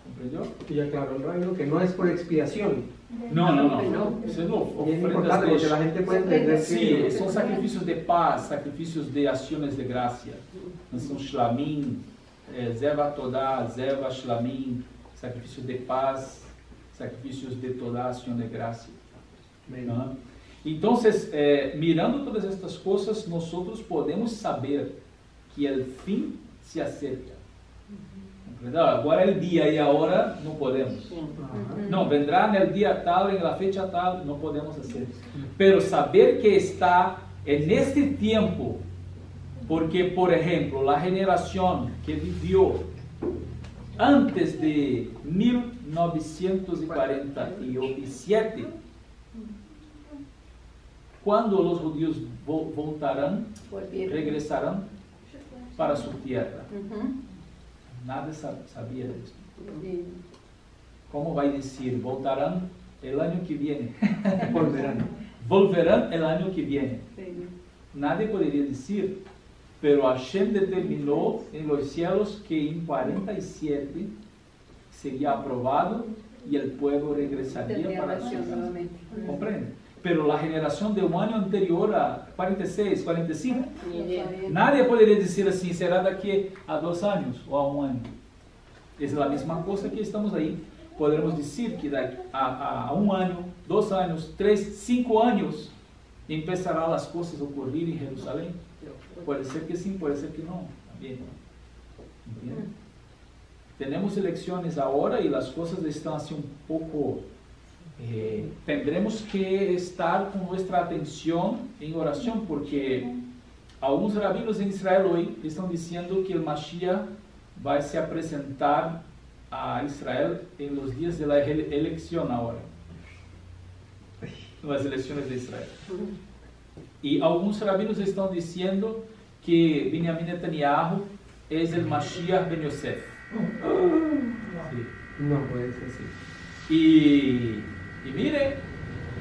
¿Comprendió? Y aclaró el rabino que no es por expiación. No. Eso no, Y es ofrendas importante de... porque la gente puede entender Sí, que... son sacrificios de paz, sacrificios de acciones de gracia. Son shlamim, zeva todá, zeva shlamim, sacrificios de paz, sacrificios de toda acción de gracia. ¿No? Entonces, mirando todas estas cosas, nosotros podemos saber que el fin se acerca. Agora é o dia e a hora, não podemos. Não, vendrá no dia tal, em la fecha tal, não podemos fazer. Pero saber que está neste tempo, porque, por exemplo, a geração que viveu antes de 1947, quando os judeus voltarão, regressarão para sua terra. Nada sabia disso. Como vai dizer? Voltarão o ano que vem. Volverão o ano que vem. Nadie poderia dizer, pero Hashem determinou em los cielos que em 47 seria aprovado e o povo regressaria para sua casa. Compreende? Pero a geração de um ano anterior a 46, 45, nadie poderia dizer assim, será daqui a 2 anos ou a 1 ano. É a mesma coisa que estamos aí. Podemos dizer que daqui a 1 ano, 2 anos, 3, 5 anos, começarão as coisas a ocorrer em Jerusalém. Pode ser que sim, pode ser que não. Também. Entende? Temos eleições agora e as coisas estão assim um pouco... tendremos que estar com nossa atenção em oração, porque alguns rabinos em Israel hoje estão dizendo que o Mashiach vai se apresentar a Israel em los dias da eleição agora, nas eleições de Israel. E alguns rabinos estão dizendo que Benjamin Netanyahu é o Mashiach Ben Yosef. Não pode ser assim. E mire,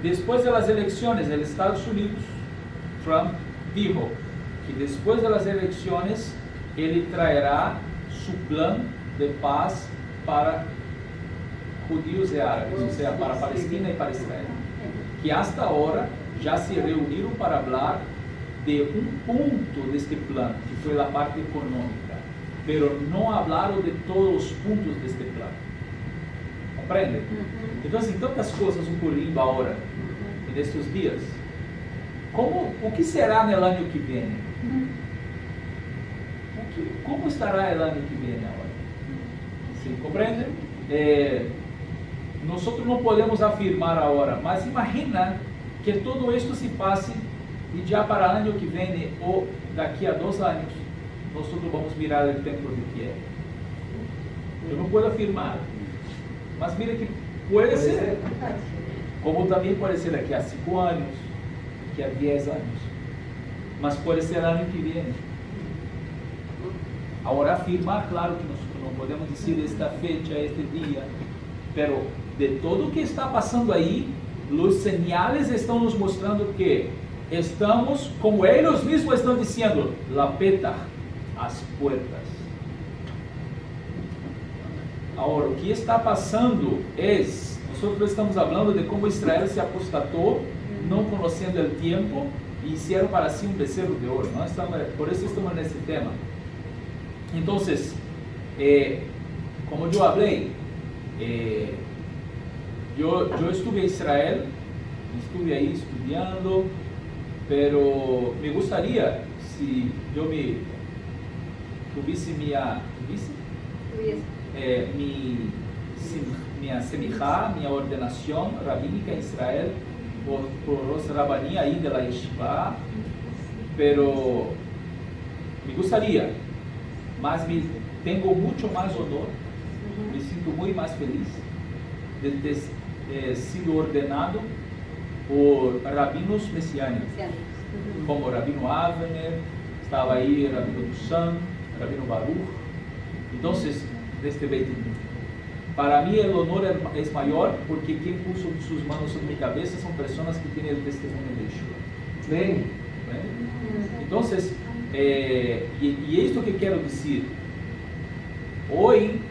depois das eleições nos Estados Unidos, Trump dijo que depois das eleições ele traerá seu plano de paz para judíos e árabes, ou seja, para Palestina e para Israel. Que hasta agora já se reuniram para falar de ponto deste plano, que foi a parte econômica, pero não falaram de todos os pontos deste plano. Compreende? Então, assim, tantas coisas ocorrendo agora, nestes dias. O que será no ano que vem? Como estará o ano que vem agora? Sim, compreende? Nós não podemos afirmar agora, mas imagina que todo isto se passe e já para o ano que vem, ou daqui a 2 anos, nós vamos mirar o templo de pé. Eu não posso afirmar. Mas mira que pode ser, como também pode ser daqui a 5 anos, daqui a 10 anos, mas pode ser ano que vem. Agora afirmar, claro que nós não podemos dizer esta fecha, este dia, pero de tudo o que está passando aí, os sinais estão nos mostrando que estamos, como eles mesmos estão dizendo, la peta, as portas. Agora, o que está passando é, nós estamos falando de como Israel se apostatou, não conhecendo o tempo, e hicieron para si um becerro de ouro. Por isso estamos nesse tema. Então, como eu falei, eu estive em Israel, estive aí estudando, pero me gostaria se eu me tuvesse minha semijá, minha ordenação rabínica em Israel por os rabanim aí de la yeshiva, pero me gostaria, mas tenho muito mais honor, me sinto muito mais feliz de ter sido ordenado por rabinos messiânicos, como Rabino Avner, estava aí Rabino Dusan, Rabino Baruch. Então, deste Beit Din. Para mim, o honor é maior porque quem puso suas mãos sobre minha cabeça são pessoas que têm o testemunho de Yeshua. Bem. Então, e é isto que quero dizer. Hoje,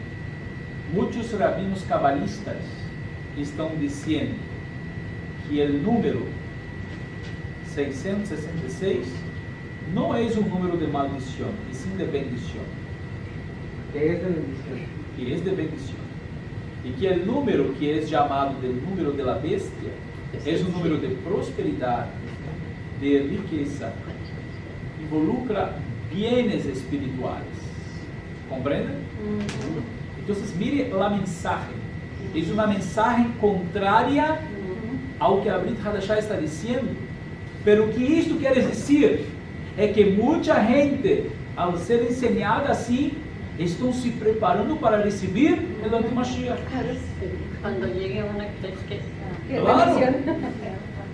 muchos rabinos cabalistas estão dizendo que o número 666 não é um número de maldição, e sim de bendição. Que es de bendición. Que é de bendição. E que o número que é chamado de número de la bestia é um número de prosperidade, de riqueza, involucra bienes espirituais. Compreende? Então, mire a mensagem. É uma mensagem contrária ao que a Brit Hadashah está dizendo. Pero o que isto quer dizer é que muita gente, ao ser ensinada assim, estão se preparando para receber o anti-Mashiach. Cuando llegue una que Claro.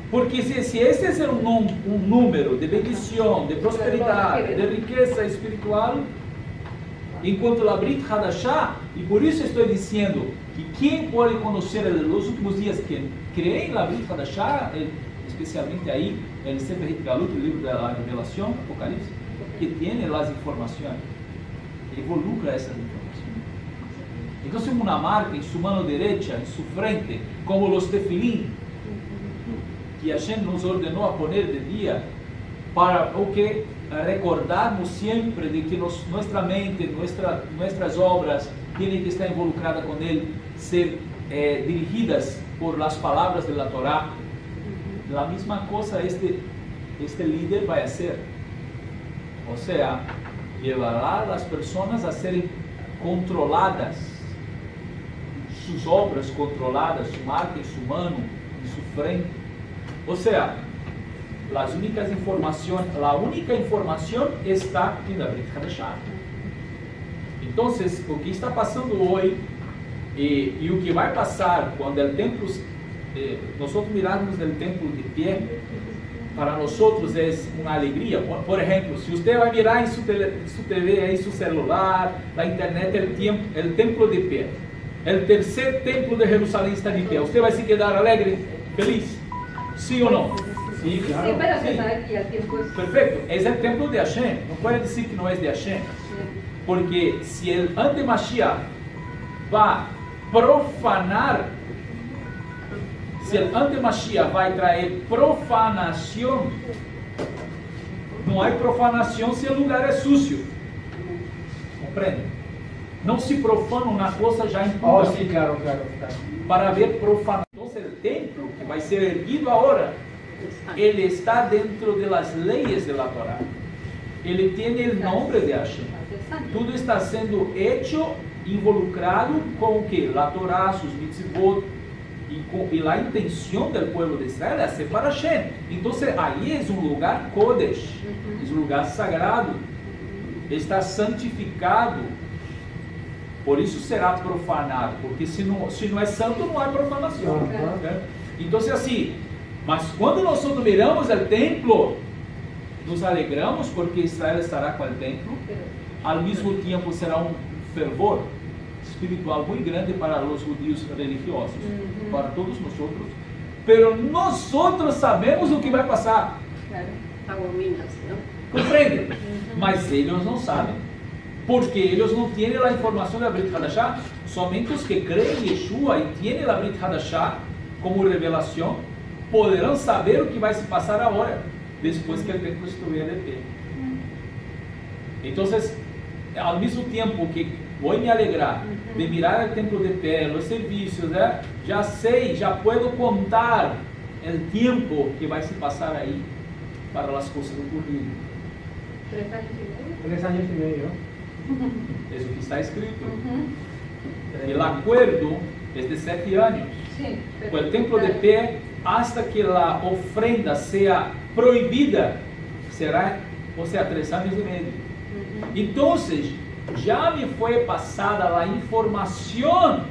Porque se esse é um número de bendição, de prosperidade, de riqueza espiritual, enquanto a Brit Hadashah, e por isso estou dizendo que quem pode conhecer nos últimos dias, que crê na Brit Hadashah, especialmente aí, el Sefer Galut, o livro da Revelação, Apocalipse, que tem as informações, involucra essas informações. Então, se uma marca em sua mão direita, em sua frente, como os tefilim, que a gente nos ordenou a poner de dia, para o que recordarmos sempre de que nossa mente, nossas obras, têm que estar involucradas com Ele, ser dirigidas por as palavras da Torá. A mesma coisa este líder vai fazer. Ou seja, levará as pessoas a serem controladas, suas obras controladas, sua marca em sua mão, em sua frente. Ou seja, a única informação está em la Brit Hadashah. Então, o que está passando hoje e o que vai passar quando o templo, nós mirarmos o templo de pé, para nós é uma alegria. Por exemplo, se você vai mirar em sua TV, em seu celular, na internet, o templo de pé, o terceiro templo de Jerusalém está de pé, você vai se quedar alegre, feliz? Sim ou não? Sí, claro. Sí, pero se sabe que el tiempo es... Perfeito, é o templo de Hashem, não pode dizer que não é de Hashem, porque se o anti-Mashiach vai profanar, se o anti-Mashiach vai trazer profanação, não há profanação se o lugar é sujo. Compreende? Não se profana uma coisa já impura. Oh, sí, claro, claro. Para ver profanação. Então, o templo que vai ser erguido agora, ele está dentro das leis da Torá. Ele tem o nome de Hashem. Tudo está sendo hecho, involucrado com o que? A Torá, seus mitzvot, e a intenção do povo de Israel é ser para Hashem. Então, aí é um lugar Kodesh, é um lugar sagrado, está santificado. Por isso será profanado, porque se não é santo, não há profanação. Então, assim, mas quando nós miramos o templo, nos alegramos porque Israel estará com o templo, ao mesmo tempo será um fervor espiritual muito grande para os judíos religiosos, para todos nós, pero nós sabemos o que vai passar. abominación. Compreende? Mas eles não sabem, porque eles não têm a informação da Brit Hadashah. Somente os que creem em Yeshua e têm a Brit Hadashah como revelação poderão saber o que vai se passar agora, depois que o templo estiver de pé. Então, ao mesmo tempo que vou me alegrar de mirar o templo de pé, os serviços, já sei, já posso contar o tempo que vai se passar aí para as coisas ocorrerem. 3 años y medio. 3 años y medio. É o que está escrito. O acordo é de 7 anos. Sí, O templo de pé, hasta que a ofrenda seja proibida, será, ou seja, 3 anos e meio. Então, já me foi passada a informação,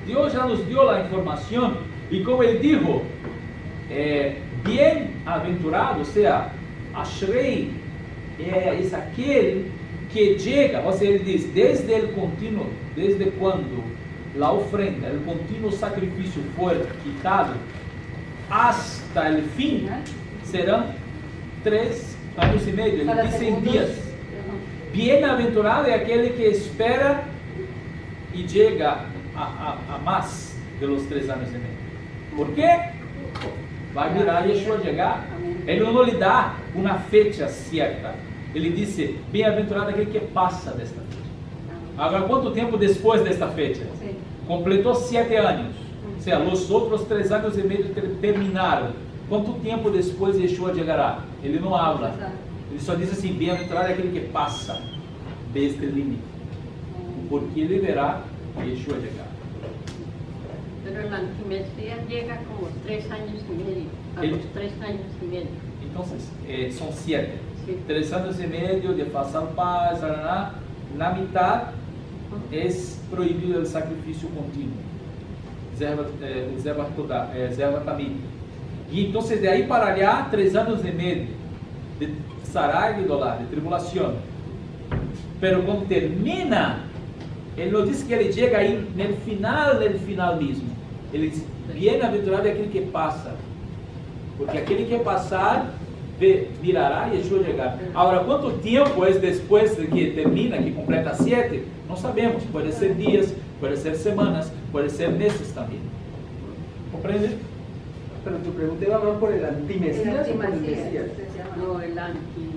Deus já nos deu a informação, e como ele dijo, bem-aventurado, ou seja, Ashrei, é aquele que chega, ou seja, ele diz, desde o contínuo, desde quando a ofrenda, o contínuo sacrifício for quitado, hasta o fim, serão 3 anos e meio, ele diz 100 dias. Bem-aventurado é aquele que espera e chega a más de los 3 años y medio. ¿Por qué? Vai virar Yeshua llegar. Ele não lhe dá uma fecha certa. Ele disse, bem-aventurado aquele que passa desta fecha. Agora, quanto tempo depois desta fecha? Completou 7 anos. Ou seja, os outros 3 anos e medio terminaram. Quanto tempo depois Yeshua chegará? Ele não habla. Ele só diz assim, bem-aventurado aquele que passa deste limite. Porque ele verá Yeshua llegar. Pero el antimesías llega como 3 años y medio, a los 3 años y medio. Entonces, son 7. Sí. 3 años y medio de pasar paz, na mitad es prohibido el sacrificio continuo. Zerva tamid. Y entonces de ahí para allá, 3 años y medio de sarai de dólar, de tribulación. Pero cuando termina, ele não diz que ele chega aí no final mesmo. Ele diz, bem-aventurado é aquele que passa. Porque aquele que passar, virará e Yeshua chegar. Agora, quanto tempo é depois de que termina, que completa 7? Não sabemos. Pode ser dias, pode ser semanas, pode ser meses também. Compreende? Pero tu pregunta iba más por el antimesías o por el mesías. No, el anti...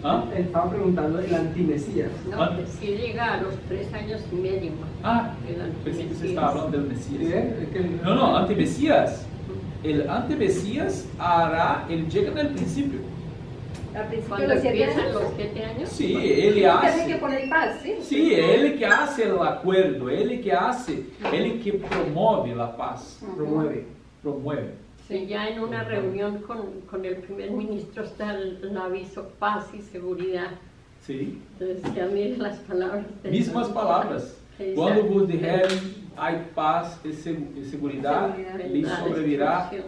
¿Ah? Estaba preguntando el antimesías. No, que sí llega a los 3 años y medio. Ah, El pensei que você antimesías. estava falando do Messias. ¿Sí, Es que el- No, antimesías. El antimesías hará, ele chega no principio. Al principio Cuando de los 7 empiezan años. los 7 años. Sí, ele Tiene hace. que poner paz, ¿sí? Sí, ele que hace el acuerdo, ele que promove la paz, promueve. Sí, ya en una reunión con el primer ministro está el aviso paz y seguridad. Sí, Entonces, ya miren las palabras. mismas palavras. Exato. Quando vos dijerem, hay paz e seguridad, lhe La sobrevirá destrucción.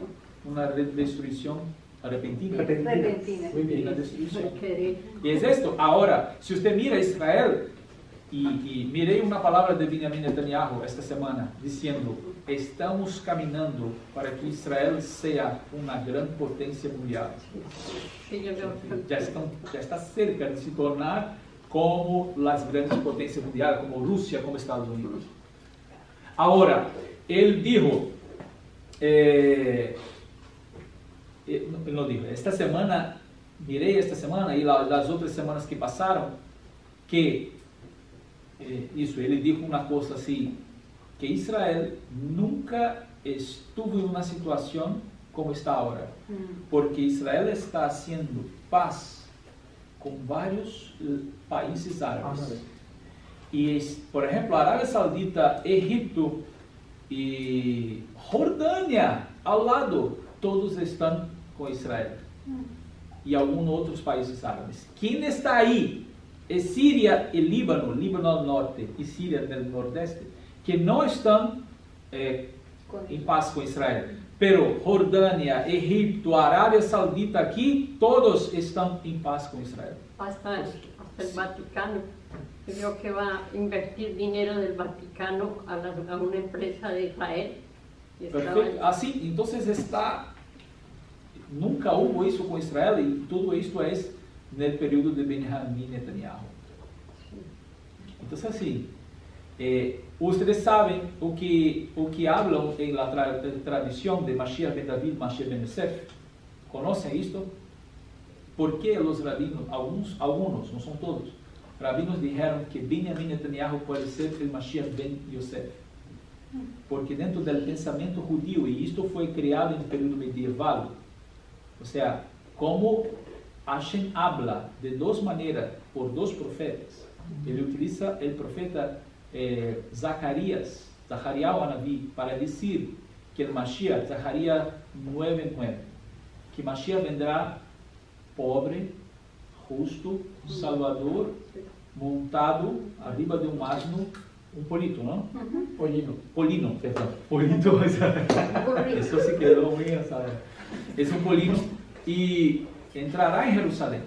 uma destruição repentina. Repentina. Muy bien, una destrucción. Requerir. Y es esto. Ahora, si usted mira Israel, y mirei una palabra de Benjamin Netanyahu esta semana, diciendo, estamos caminando para que Israel sea una gran potencia mundial. Sí, yo veo que- Ya está cerca de se tornar como las grandes potencias mundiales, como Rusia, como Estados Unidos. Ahora, él dijo, no dijo, esta semana, mirei esta semana y las otras semanas que pasaron, que ele dijo una cosa así, que Israel nunca estuvo en una situación como está ahora, porque Israel está haciendo paz con varios países árabes. Y, por ejemplo, Arabia Saudita, Egipto y Jordania, al lado, todos están con Israel. Y algunos otros países árabes. ¿Quién está ahí? Es Siria y Líbano, Líbano al norte y Siria del nordeste, que no están en paz con Israel. Pero Jordania, Egipto, Arabia Saudita aquí, todos están en paz con Israel. hasta el Vaticano. Creo que va a invertir dinero del Vaticano a una empresa de Israel. Y estaba- Perfecto. Así, entonces nunca hubo eso con Israel y todo esto es en el periodo de Benjamin Netanyahu. Entonces así, ustedes saben o que hablan en la tradición de Mashiach ben David, Mashiach ben Yosef. ¿Conocen esto? ¿Por qué los rabinos, algunos, no son todos, rabinos dijeron que Benjamin Netanyahu puede ser el Mashiach ben Yosef? Porque dentro del pensamiento judío, y esto fue creado en el periodo medieval, o sea, como Hashem habla de dos maneras por dos profetas, ele utiliza el profeta Zacariah Anaví, para decir que el Mashiach, Zacariah 9:9, que Mashiach vendrá pobre, justo, salvador, montado arriba de un asno, un polito, ¿no? Polino, perdón. Polito, eso se quedó muy asado. Es un polino y entrará en Jerusalén.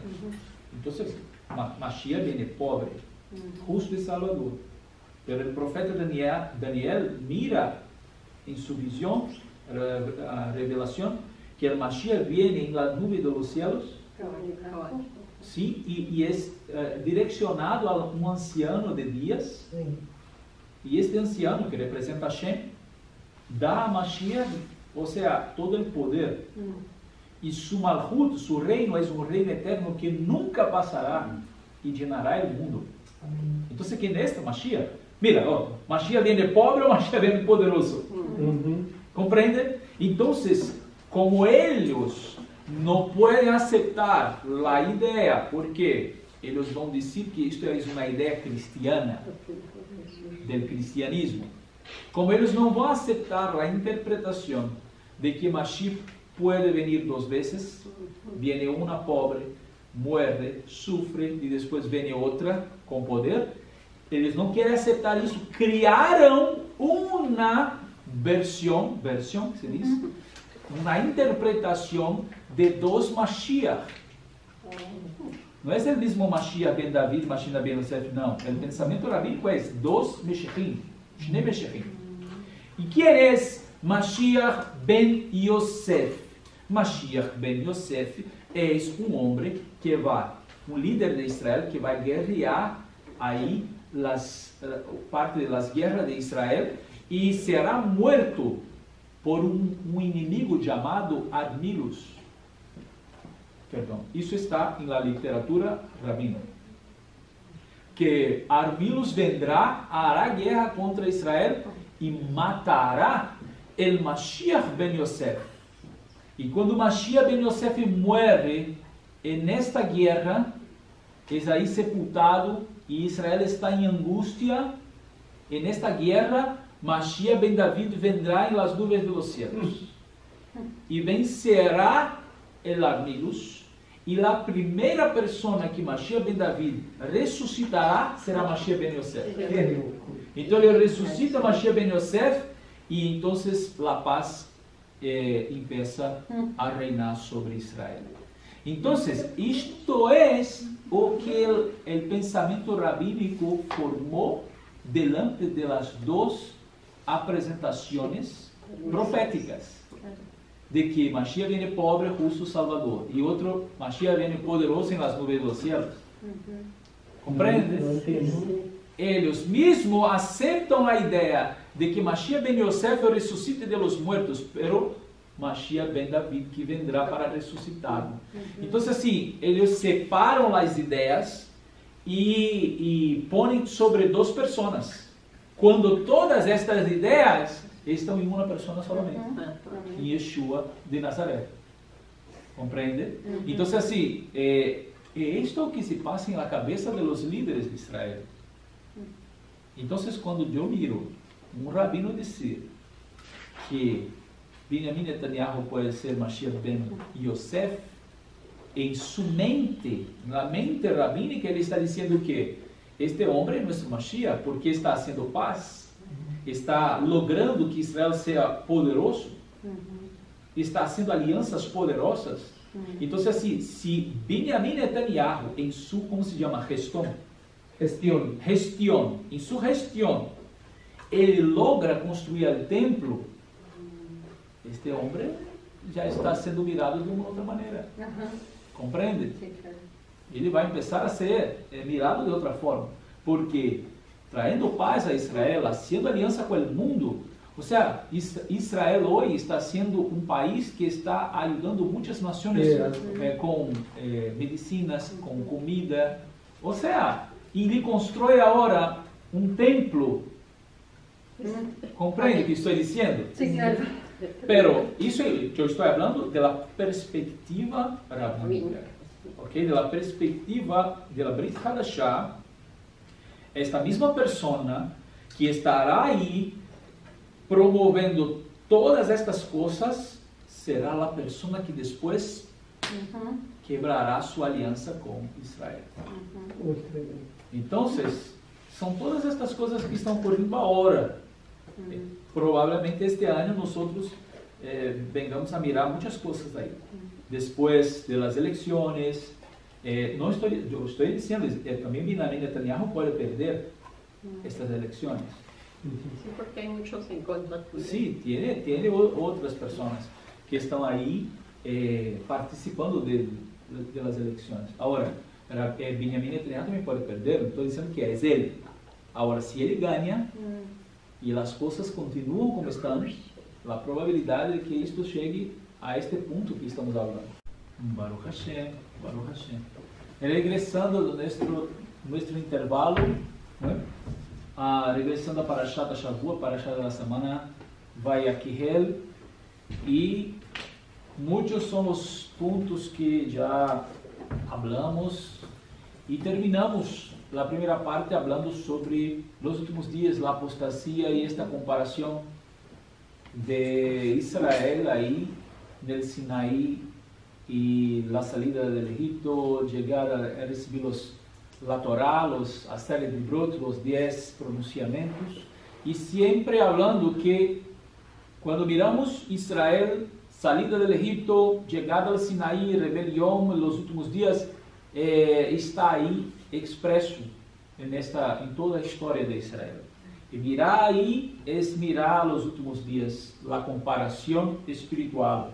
Entonces, Mashiach viene pobre, justo y salvador. Pero el profeta Daniel mira en su visión, revelación, que el Mashiach viene en la nube de los cielos, ¿sí? Y es direccionado a un anciano de días, y este anciano que representa a Shem da a Mashiach, o sea, todo el poder. Y su malhut, su reino, es un reino eterno que nunca pasará y llenará el mundo. Entonces, ¿quién es este Mashiach? Mira, Mashiach viene pobre o Mashiach viene poderoso. ¿Comprende? Entonces, como ellos no pueden aceptar la idea, porque ellos van a decir que esto es una idea cristiana, del cristianismo. Como ellos no van a aceptar la interpretación de que Mashiach puede venir 2 veces, viene una pobre, muere, sufre y después viene otra con poder, ellos no quieren aceptar eso, criaron una versión, se dice, una interpretación de 2 Mashiach. No es el mismo Mashiach ben David, Mashiach ben Yosef, no. El pensamiento rabínico es 2 Meshiachim, Shnei Meshiachim. ¿Y quién es Mashiach ben Yosef? Mashiach ben Yosef es un hombre que va, un líder de Israel que va a guerrear ahí parte de las guerras de Israel y será muerto por un inimigo llamado Armilus. Perdão, isso está em la literatura rabina. Que Armilus vendrá, hará guerra contra Israel e matará el Mashiach ben Yosef. E quando Mashiach ben Yosef muere nesta guerra, es aí sepultado e Israel está em angústia. Nesta guerra, Mashiach ben David vendrá em las nubes de los cielos e vencerá el Armilus. E a primeira pessoa que Mashiach ben David ressuscitará será Mashiach ben Yosef. Então ele ressuscita Mashiach ben Yosef e então a paz empieza a reinar sobre Israel. Então, isto é o que o pensamento rabínico formou delante de las 2 apresentações proféticas. De que Mashiach viene pobre, justo, salvador. Y otro, Mashiach viene poderoso en las nubes de los cielos. ¿Comprendes? Ellos mismos aceptan la idea de que Mashiach ben Yosef resucite de los muertos, pero Mashiach ben David que vendrá para resucitarlo. Entonces, así, ellos separan las ideas y ponen sobre 2 personas. Cuando todas estas ideas estão em uma pessoa solamente, em Yeshua de Nazaré. Compreende? Então, assim, isto é o que se passa na cabeça dos líderes de Israel. Então, quando eu miro um rabino dizer que Benjamin Netanyahu pode ser Mashiach ben Yosef, em sua mente, na mente rabínica, ele está dizendo que este homem é nosso Mashiach porque está fazendo paz, está logrando que Israel seja poderoso, está haciendo alianças poderosas. Então, assim, se Benjamin Netanyahu, em sua, como se chama, gestão, em sua gestão, ele logra construir o templo, este homem já está sendo mirado de uma outra maneira. Compreende? Ele vai começar a ser mirado de outra forma, porque trayendo paz a Israel, haciendo aliança com o mundo. O sea, Israel hoje está sendo um país que está ajudando muitas nações com medicinas, com comida. O sea, e ele constrói agora um templo. Compreende o que estou dizendo? Sim, claro. Pero isso que eu estou falando da perspectiva rabínica, ok? Da perspectiva da Brit Hadashah. Esta mesma pessoa que estará aí promovendo todas estas coisas será a pessoa que depois quebrará sua aliança com Israel. Então, são todas estas coisas que estão ocorrendo agora. Provavelmente este ano nós vengamos a mirar muitas coisas aí. Depois das eleições. Eu estou dizendo, também Benjamin Netanyahu pode perder estas eleições. Sí, porque hay muchos en contra tuya. Sí, tiene otras personas que estão aí participando de las eleições. Agora, Benjamin Netanyahu também pode perder, não estou dizendo que é ele. Ahora, si él gana y las cosas continúan como están, la probabilidad de que esto llegue a este punto que estamos hablando. Baruch Hashem, Baruch Hashem. Regresando de nuestro intervalo, regresando a Parashat HaShavua, Parashat de la semana Vayakihel, y muchos son los puntos que ya hablamos y terminamos la primera parte hablando sobre los últimos días, la apostasía y esta comparación de Israel ahí del Sinaí y la salida del Egipto, llegar a recibir la Torá, a serie de brotes, los 10 pronunciamientos, y siempre hablando que cuando miramos Israel, salida del Egipto, llegada al Sinaí, rebelión, los últimos días, está ahí expreso en toda la historia de Israel. Y mirar ahí es mirar los últimos días, la comparación espiritual.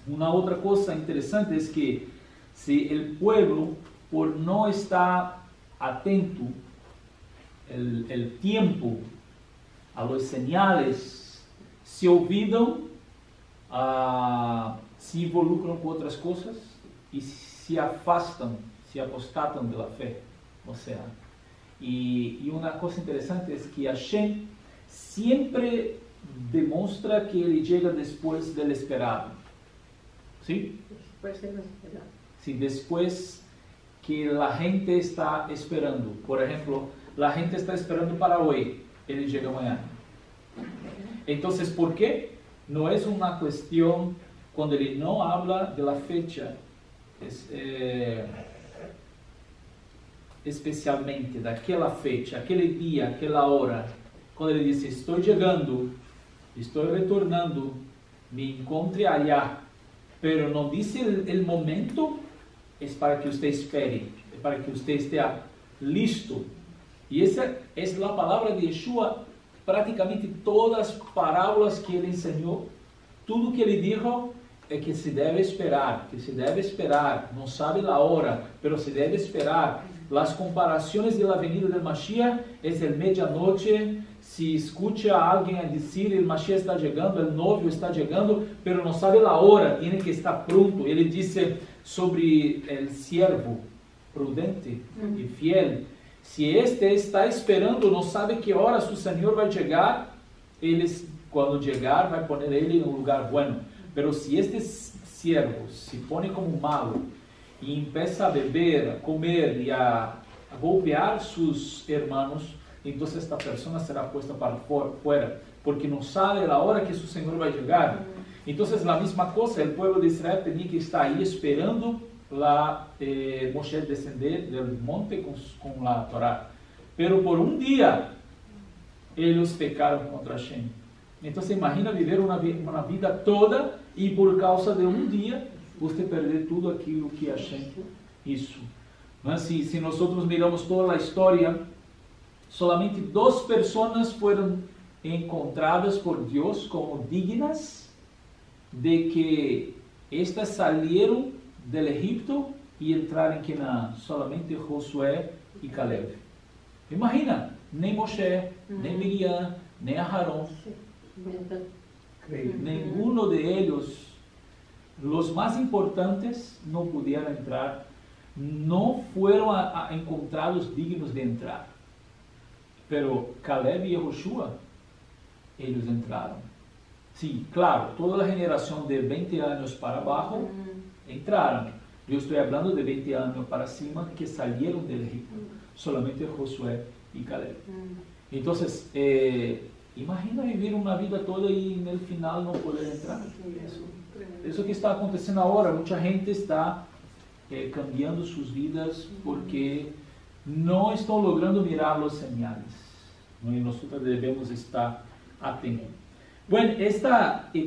Una otra cosa interesante es que si el pueblo, por no estar atento el tiempo a los señales, se olvidan, se involucran con otras cosas y se afastan, se apostatan de la fe. O sea, y una cosa interesante es que Hashem siempre demuestra que Él llega después del esperado. ¿Sí? Después de lo esperado. Sí, después que la gente está esperando. Por ejemplo, la gente está esperando para hoy, Él llega mañana. Entonces, ¿por qué? No es una cuestión, cuando Él no habla de la fecha, especialmente daquela fecha, aquele dia, aquela hora, quando Ele diz, estou chegando, estou retornando, me encontre allá, pero não diz o momento, é para que você espere, é para que você esteja listo. E essa é a palavra de Yeshua, praticamente todas as parábolas que Ele ensinou, tudo que Ele disse é que se deve esperar, não sabe a hora, pero se deve esperar. Las comparaciones de la venida del Mashiach es el medianoche. Si escucha a alguien a decir el Mashiach está llegando, el novio está llegando, pero no sabe la hora, tiene que estar pronto. Ele dice sobre el siervo prudente y fiel. Si este está esperando, no sabe que hora su Señor va a llegar, cuando llegar va a poner ele en un lugar bueno. Pero si este siervo se pone como malo, e empieza a beber, a comer e a golpear sus hermanos, então esta pessoa será puesta para fora, porque não sabe a hora que su Senhor vai chegar. Então, a mesma coisa, o povo de Israel tinha que estar aí esperando Moshe descender do monte com a Torá. Pero por um dia, eles pecaram contra Hashem. Então, imagina viver uma vida toda e por causa de um dia, você perder tudo aquilo que Hashem hizo. Mas se nós miramos toda a história, solamente 2 pessoas foram encontradas por Deus como dignas de que estas salieron del Egipto e entraram em Canaã, solamente Josué e Caleb. Imagina, nem Moshe, nem Miriam, nem Aarón, nenhum de eles. Los más importantes no pudieron entrar, no fueron encontrados dignos de entrar. Pero Caleb y Joshua, ellos entraron. Sí, claro, toda la generación de 20 años para abajo entraron. Yo estoy hablando de 20 años para cima que salieron del Egipto. Solamente Josué y Caleb. Entonces, imagina vivir una vida toda y en el final no poder entrar. Isso que está acontecendo agora, muita gente está cambiando suas vidas porque não estão logrando mirar os sinais. E nós devemos estar atentos. Bueno,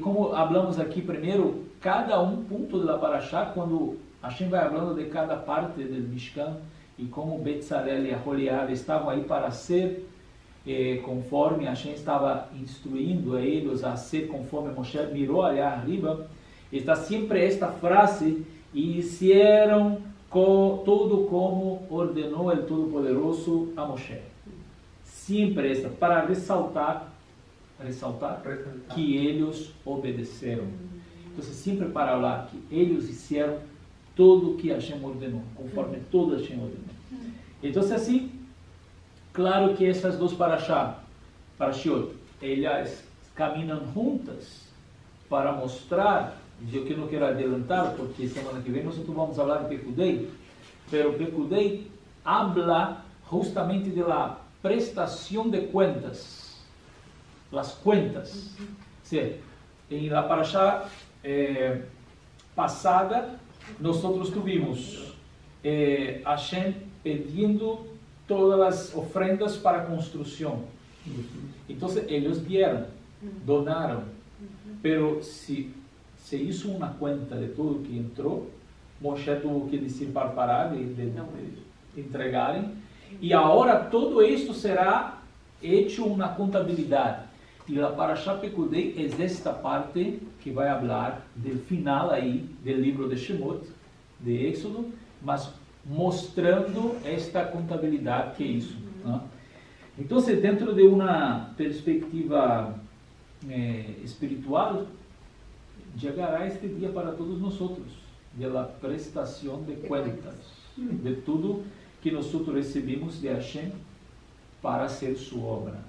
como falamos aqui primeiro, cada ponto da Parashá, quando Hashem vai falando de cada parte do Mishkan e como Betzalel e Aholiab estavam aí para ser conforme Hashem estava instruindo a eles a ser conforme Moshe mirou allá arriba. Está sempre esta frase, e hicieron todo como ordenou el Todo-Poderoso a Moshe. siempre esta, para resaltar que ellos obedeceram. Então, sempre para falar que eles fizeram tudo o que Hashem ordenou, conforme todo Hashem ordenou. Então, assim, claro que essas duas parashiot, elas caminham juntas para mostrar, eu que não quero adelantar, porque semana que vem nós vamos falar de Pekudei, mas Pekudei habla justamente da prestação de contas, as cuentas. Sí. Em la parashá passada, nós tuvimos Hashem pedindo todas as ofrendas para a construção. Então, eles dieron, donaram, pero se hizo uma conta de tudo que entrou, Moshe tuvo que dizer para parar de entregarem, e agora todo isto será hecho uma contabilidade. E a Parashá Pekudei é esta parte que vai falar do final aí do livro de Shemot, de Éxodo, mas mostrando esta contabilidade que é isso. Então, dentro de uma perspectiva espiritual, chegará este dia para todos nós, de la prestação de contas, de tudo que nós recebemos de Hashem para hacer sua obra.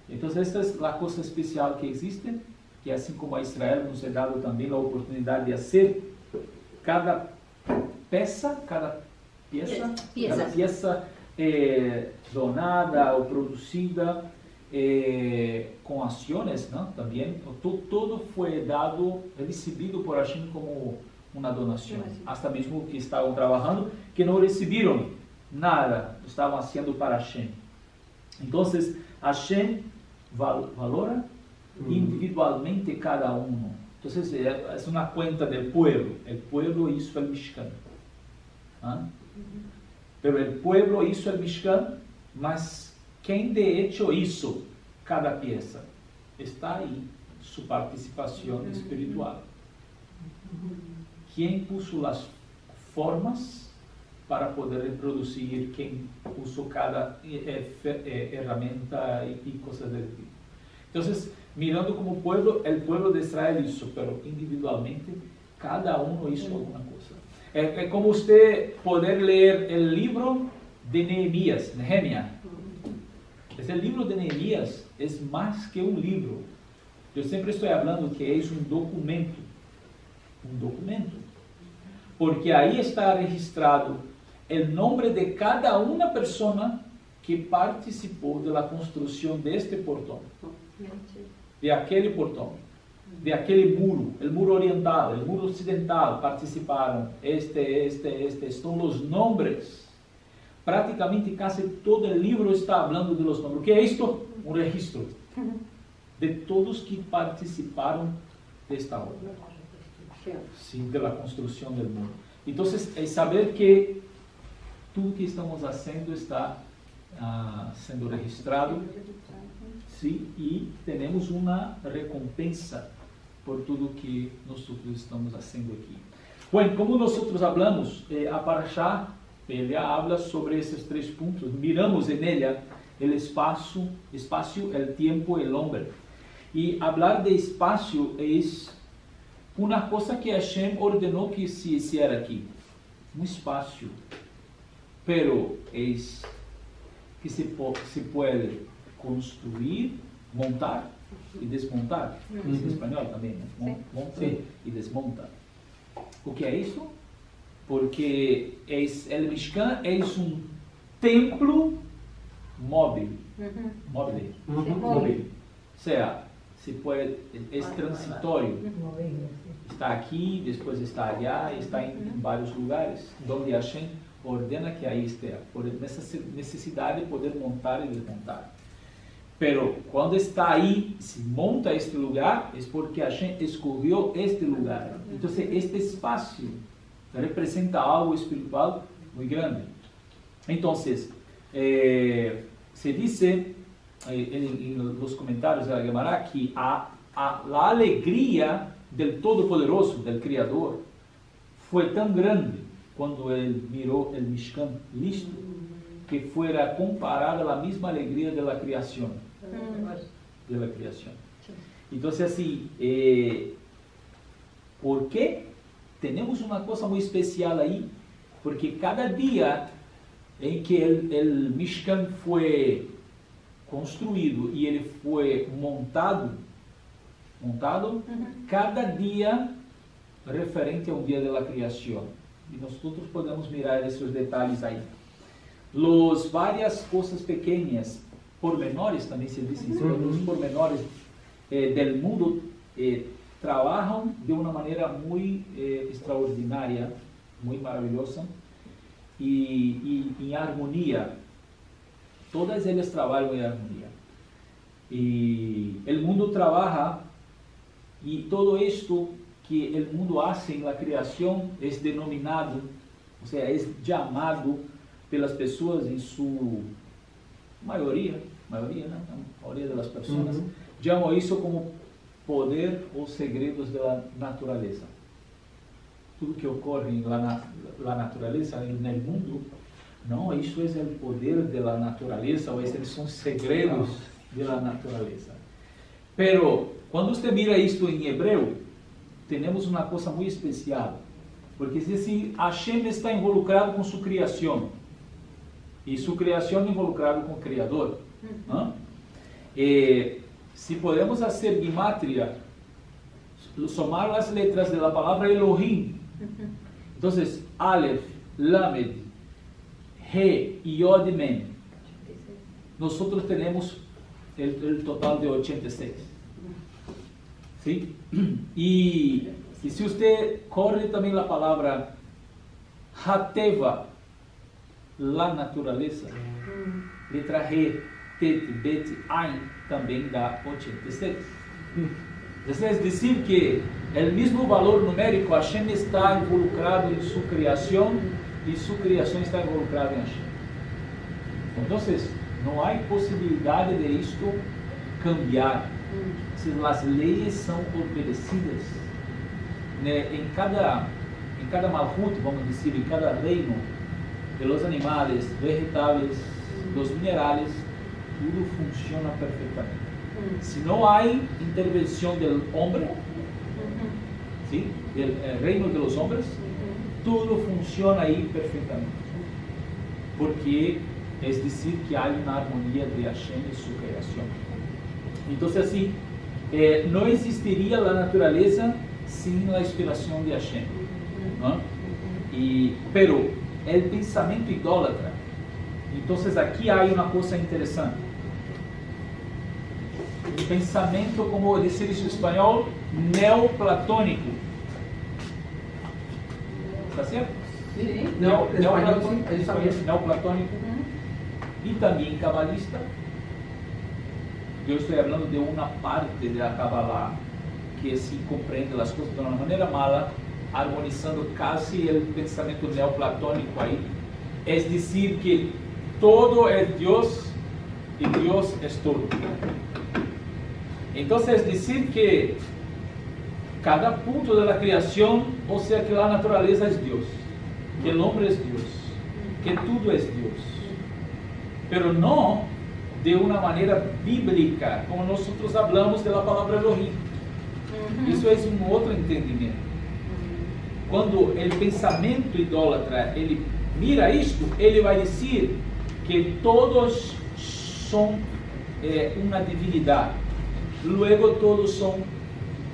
Então, esta é a coisa especial que existe, que assim como a Israel nos é dado também a oportunidade de fazer cada peça donada ou produzida com ações, não? Também tudo foi dado, recebido por Hashem como uma donação. Até mesmo que estavam trabalhando, que não receberam nada, estavam fazendo para Hashem. Então, Hashem valora individualmente cada um. Então, é uma conta do pueblo. O pueblo hizo el Mishkan. Pero o pueblo hizo el Mishkan, mas quem de hecho hizo cada pieza? Está aí sua participação espiritual. Quem puso as formas para poder reproduzir, quem usou cada ferramenta e coisas do tipo. Então, mirando como o pueblo de Israel hizo, pero individualmente, cada um hizo alguma coisa. É como você poder ler o livro de Nehemia. Esse livro de Nehemias é mais que um livro. Eu sempre estou falando que é um documento. Um documento. Porque aí está registrado o nome de cada uma pessoa que participou da construção deste portão, de aquele portão, de aquele muro, o muro oriental, o muro ocidental, participaram, estão os nomes. Praticamente quase todo o livro está falando dos nomes. O que é isto? Um registro de todos que participaram desta obra. Sim, da construção do muro. Então, é saber que tudo que estamos fazendo está sendo registrado, sim, e temos uma recompensa por tudo que nós estamos fazendo aqui. Bom, como nós falamos, a Parashá, ela habla sobre esses 3 pontos. Miramos en ella el espacio, el tiempo y el hombre. Y hablar de espacio es una cosa que Hashem ordenó que se hiciera aquí. Un espacio. Pero es que se puede construir, montar y desmontar. Es en español también, ¿no? Monta y desmonta. O que é isso? Porque el Mishkan é um templo móvel. Móvel. Móvel. O seja, é transitório. Está aqui, depois está allá, está em vários lugares, onde Hashem ordena que aí esteja, por necessidade de poder montar e desmontar. Pero quando está aí, se monta este lugar, é porque Hashem escolheu este lugar. Então, este espaço representa algo espiritual muito grande. Então, se diz em los comentários da Gemara que a alegria del Todo-Poderoso, del Criador, foi tão grande quando ele mirou o Mishkan listo, que fuera comparada a la misma alegría de la creación. De la creación. Entonces, así, ¿por qué? Tenemos una cosa muy especial ahí, porque cada día en que el Mishkan fue construído y él fue montado, cada día referente a un día de la creación. Y nosotros podemos mirar esos detalles ahí. Los varias cosas pequeñas, pormenores también se dicen, los pormenores del mundo trabajan de una manera muy extraordinaria, muy maravillosa y en armonía. Todas ellas trabajan en armonía. Y el mundo trabaja y todo esto que el mundo hace en la creación es denominado, o sea, es llamado pelas pessoas em sua maioria, né? A maioria das pessoas, chamam isso como poder ou segredos da natureza. Tudo que ocorre na natureza, no mundo, não, isso é o poder da natureza, ou esses são segredos da natureza. Pero, quando você mira isto em hebreu, temos uma coisa muito especial, porque se assim, Hashem está involucrado com sua criação, e sua criação involucrada com o Criador. Se podemos fazer gematria, somar as letras da palavra Elohim, então, Aleph, Lamed, He e Yod Mem, nós temos o total de 86. ¿Sí? E se você corre também a palavra Hateva, la natureza, letra Re, Tet, Bet, Ain, também dá 86. Isso é dizer que o mesmo valor numérico, Hashem está involucrado em sua criação e sua criação está involucrada em Hashem. Então, não há possibilidade de isto cambiar. Se as leis são obedecidas, né, em cada malhut, vamos dizer, em cada reino, de los animales, vegetais, dos minerales, tudo funciona perfeitamente. Se não há intervenção do homem, ¿sí? Del reino de los hombres, tudo funciona aí perfeitamente. Porque é dizer que há uma harmonia de Hashem e sua criação. Então, assim, não existiria a natureza sem a inspiração de Hashem. ¿No? Pero o pensamento idólatra. Então, aqui há uma coisa interessante. O pensamento, como dizer isso em espanhol, neoplatônico. Está certo? Sim, neoplatônico. E também cabalista. Eu estou falando de uma parte da Kabbalah que se compreende as coisas de uma maneira mala, harmonizando quase o pensamento neoplatônico aí. É dizer que todo é Deus e Deus é todo. Então, é dizer que cada ponto da criação, ou seja, que a natureza é Deus, que o homem é Deus, que tudo é Deus. Pero não de uma maneira bíblica, como nós falamos da palavra Elohim. Isso é um outro entendimento. Quando o pensamento idólatra ele mira isto, ele vai dizer que todos são uma divindade. Luego todos são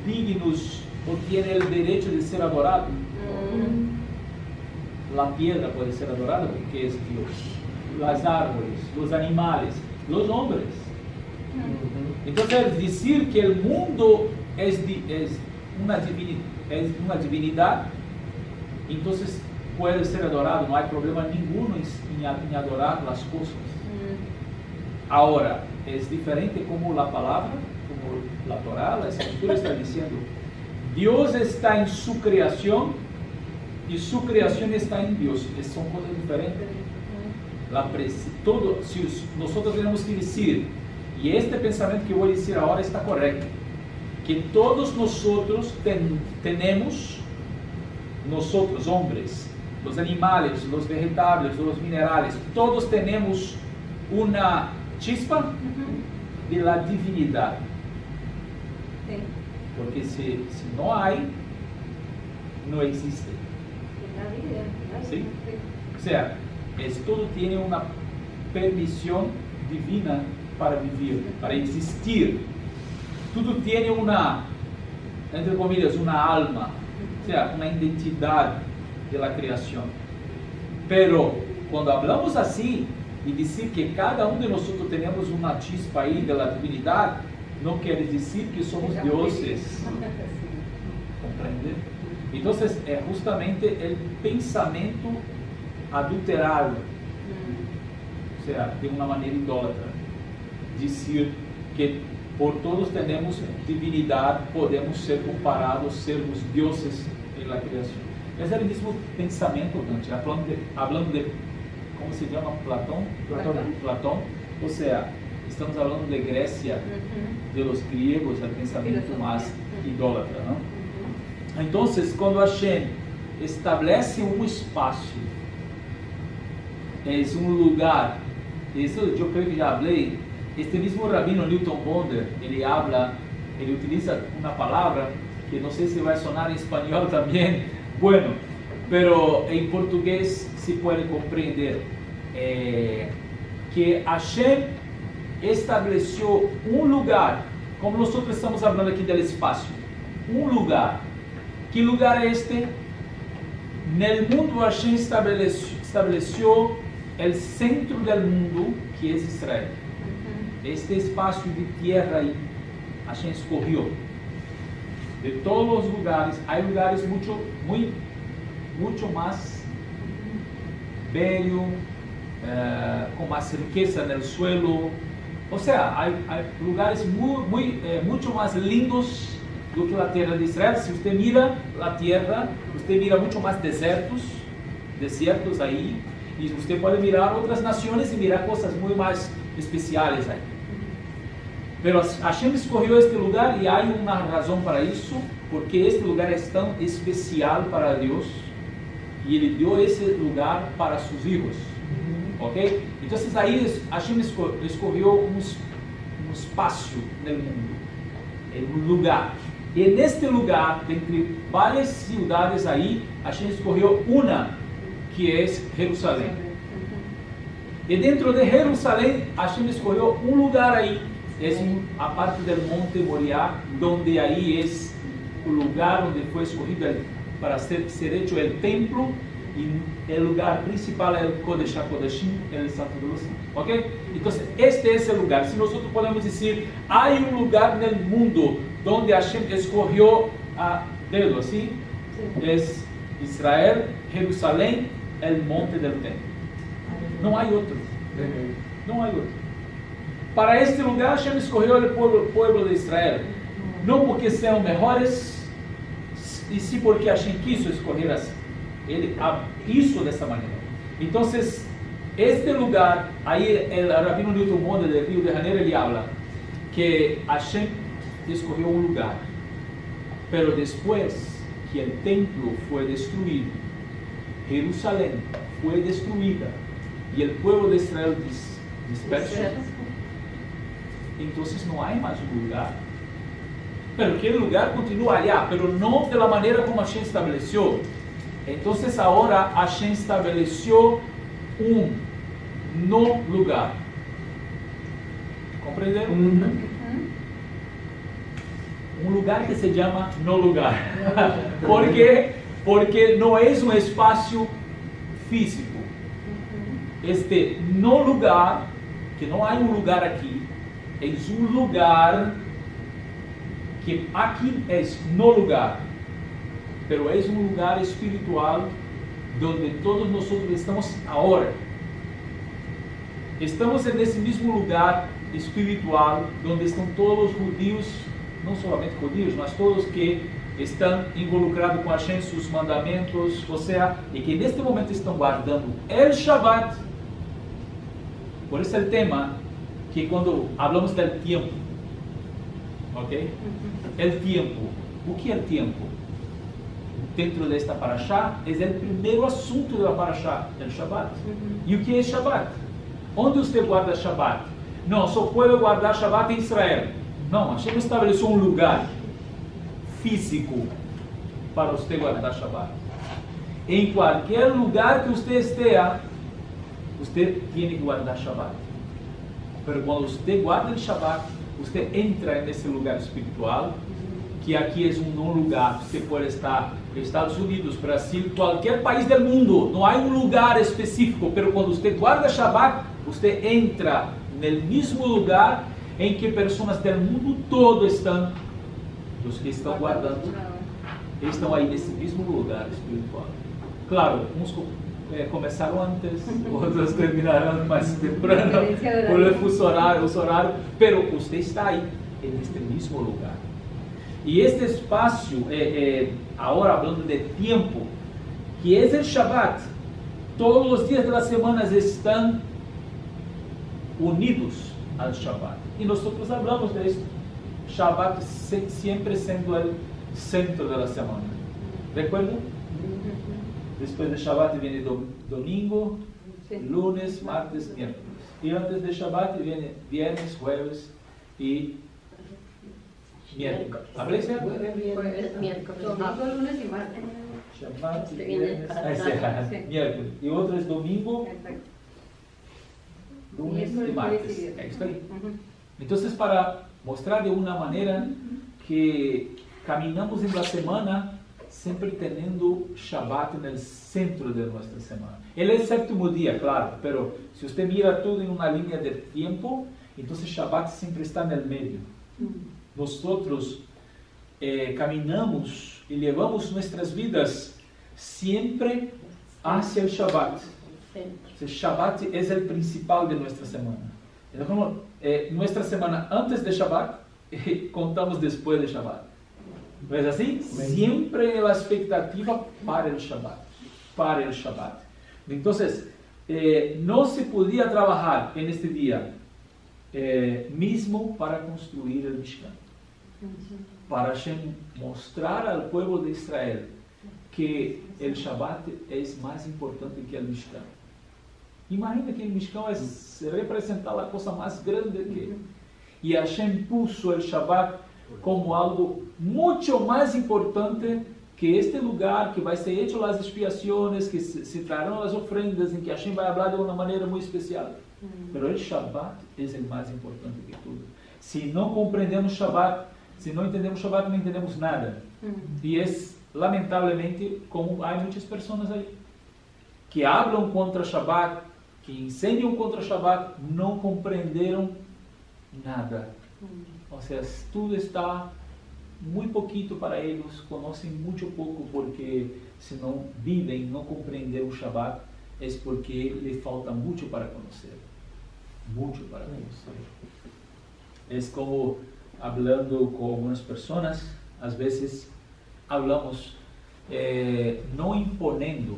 dignos ou têm o direito de ser adorados. A piedra pode ser adorada porque é Deus. As árvores, os animais, os homens. Então, quer dizer que o mundo é uma divindade, então pode ser adorado, não há problema nenhum em adorar as coisas. Agora, é diferente como a palavra, como a Torá, a Escritura está dizendo, Deus está em sua criação e sua criação está em Deus. São coisas diferentes. Se nós temos que dizer, e este pensamento que eu vou dizer agora está correto, que todos nós temos, nós homens, los animales, los vegetales, los minerales, todos tenemos una chispa de la divinidad. Sí. Porque si no hay, no existe. En la vida, claro. Sí. O sea, todo tiene una permisión divina para vivir, para existir. Todo tiene una, entre comillas, una alma, o sea, una identidad de la creación. Pero cuando hablamos así y decir que cada uno de nosotros tenemos una chispa ahí de la divinidad, no quiere decir que somos dioses. ¿Comprende? Entonces es justamente el pensamiento adulterado, o sea, de una manera idólatra. Decir que por todos tenemos divinidad, podemos ser comparados, sermos dioses en la creación. Ese es el mismo pensamiento, Dante, hablando de, ¿cómo se llama? Platón. O sea, estamos hablando de Grecia, de los griegos, el pensamiento más idólatra, ¿no? Entonces, cuando Hashem establece un espacio, es un lugar, eso yo creo que ya hablé, este mismo rabino Newton Bonder, él utiliza una palabra que no sé si va a sonar en español también, bueno, pero en portugués se puede comprender que Hashem estableció un lugar, como nosotros estamos hablando aquí del espacio, un lugar. ¿Qué lugar es este? En el mundo Hashem estableció el centro del mundo, que es Israel. Este espacio de tierra ahí, Hashem escogió. De todos los lugares, hay lugares mucho más bello, con más riqueza en el suelo. O sea, hay lugares mucho más lindos do que la tierra de Israel. Si usted mira la tierra, usted mira mucho más desiertos ahí, y usted puede mirar otras naciones y mirar cosas muy más especiales ahí. Pero Hashem escogió este lugar y hay una razón para eso, porque este lugar es tan especial para Dios y Él dio ese lugar para sus hijos. ¿Ok? Entonces ahí Hashem escogió un espacio en el mundo, en un lugar. Y en este lugar, entre varias ciudades ahí, Hashem escogió una, que es Jerusalén. Y dentro de Jerusalén, Hashem escogió un lugar ahí, es aparte del monte Moriah, donde ahí es el lugar donde fue escogido para ser hecho el templo, y el lugar principal es el Kodesh HaKodeshim, el Santo de los Santos. ¿Ok? Entonces, este es el lugar. Si nosotros podemos decir, hay un lugar en el mundo donde Hashem escogió a dedo, ¿sí? Es Israel, Jerusalén, el monte del templo. No hay otro. No hay otro. Para este lugar Hashem escogió el pueblo de Israel. No porque sean mejores, y sí porque Hashem quiso escoger así. Él hizo de esa manera. Entonces, este lugar, ahí el rabino Newton Bonder de Río de Janeiro, él habla que Hashem escogió un lugar, pero después que el templo fue destruido, Jerusalén fue destruida y el pueblo de Israel disperso, entonces no hay más un lugar. Pero que el lugar continúa allá, pero no de la manera como Hashem estableció. Entonces ahora Hashem estableció un no lugar. ¿Comprendieron? Un lugar que se llama no lugar. ¿Por qué? Porque no es un espacio físico. Este no lugar, que no hay un lugar aquí, es un lugar que aquí es no lugar, pero es un lugar espiritual donde todos nosotros estamos ahora. Estamos en ese mismo lugar espiritual donde están todos los judíos, no solamente judíos, mas todos que están involucrados con Hashem, sus mandamentos, o sea, y que en este momento están guardando el Shabbat. Por eso el tema que cuando hablamos del tiempo, ¿ok? El tiempo. ¿O qué es el tiempo? dentro desta parashá é o primeiro assunto da parashá, é o Shabbat. E o que é Shabbat? Onde você guarda Shabbat? Não, só pode guardar Shabbat em Israel. Não, Hashem estabeleceu um lugar físico para você guardar Shabbat. Em qualquer lugar que você esteja, você tem que guardar Shabbat. Mas quando você guarda o Shabbat, você entra nesse lugar espiritual, que aqui é um lugar, você pode estar nos Estados Unidos, Brasil, qualquer país do mundo, não há um lugar específico, mas quando você guarda Shabbat, você entra no mesmo lugar em que pessoas do mundo todo estão, os que estão guardando, estão aí nesse mesmo lugar espiritual. Claro, uns começaram antes, outros terminaram mais temprano, por o fuso horário, mas você está aí, neste mesmo lugar. E este espaço, agora falando de tempo, que é o Shabbat, todos os dias da semana estão unidos ao Shabbat. E nós falamos disso, Shabbat sempre sendo o centro da semana. Recuerda? Depois de Shabbat vem domingo, lunes, martes, miércoles. E antes de Shabbat vem viernes, jueves e miércoles. ¿Hablé certo? Miércoles. Domingo, lunes y martes. Shabbat, viernes, miércoles. E outro é domingo, lunes e martes. É isso aí. Então, para mostrar de uma maneira que caminhamos na semana sempre tendo Shabbat no centro de nossa semana. Ele é o sétimo dia, claro, mas se você mira tudo em uma linha de tempo, então Shabbat sempre está no meio. Nós caminhamos e levamos nossas vidas sempre hacia o Shabbat. O Shabbat é o principal de nossa semana. Então, nossa semana antes de Shabbat, contamos depois de Shabbat. Não é assim? Sempre a expectativa para o Shabbat. Então, não se podia trabalhar neste dia, mesmo para construir o Mishkan. Para mostrar ao povo de Israel que o Shabbat é mais importante que o Mishkan. Imagina que o Mishkan representa a coisa mais grande que. E Hashem puso o Shabbat como algo muito mais importante que este lugar que vai ser hecho as expiações, que se trarão as ofrendas, em que Hashem vai falar de uma maneira muito especial. Mas o Shabbat é o mais importante que tudo. Se não compreendemos Shabbat, se não entendemos Shabbat, não entendemos nada. E é, lamentavelmente, como há muitas pessoas aí, que falam contra Shabbat, que ensinam contra Shabbat, não compreenderam nada. Ou seja, tudo está muito pouquinho para eles, conhecem muito pouco, porque se não vivem, não compreendem o Shabbat, é porque lhe falta muito para conhecer. Muito para conhecer. É como, falando com algumas pessoas, às vezes, falamos não imponiendo.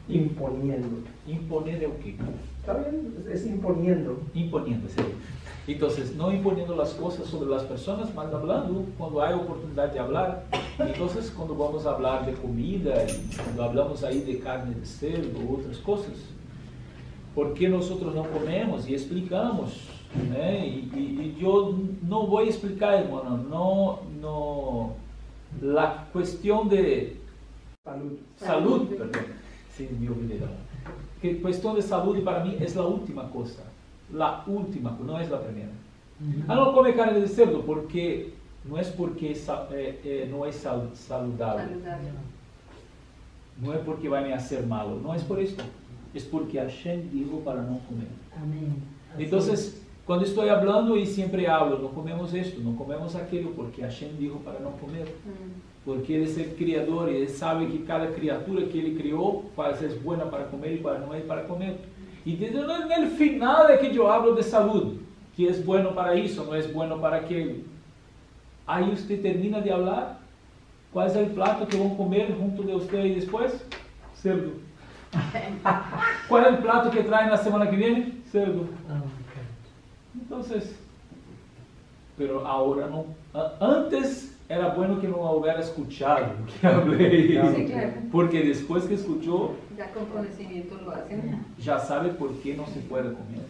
Imponer é o quê? Está bien, es imponiendo. Imponiendo, sí. Entonces, no imponiendo las cosas sobre las personas, mas hablando cuando hay oportunidad de hablar. Entonces, cuando vamos a hablar de comida, y cuando hablamos ahí de carne de cerdo, otras cosas, ¿por qué nosotros no comemos? Y explicamos, ¿eh? Y yo no voy a explicar, hermano, no, la cuestión de salud, perdón, sí, me olvidé. Que cuestión de salud para mí es la última cosa, no es la primera. No come carne de cerdo porque no es porque no es saludable, no es porque va a me hacer malo, no es por esto, es porque Hashem dijo para no comer. Amén. Entonces, cuando estoy hablando y siempre hablo, no comemos esto, no comemos aquello, porque Hashem dijo para no comer. Porque Ele é o Criador e Ele sabe que cada criatura que Ele criou pode ser boa para comer e para não é para comer. E no final é que eu hablo de saúde, que é bueno para isso, não é bueno para aquilo. Aí você termina de falar, qual é o prato que vão comer junto de você e depois? Cerdo. Qual é o prato que traz na semana que vem? Cerdo. Então, pero agora não. Antes era bueno que no hubiera escuchado lo que hablé. Sí, claro. Porque después que escuchó, Ya con conocimiento lo hacen. ya sabe por qué no se puede comer.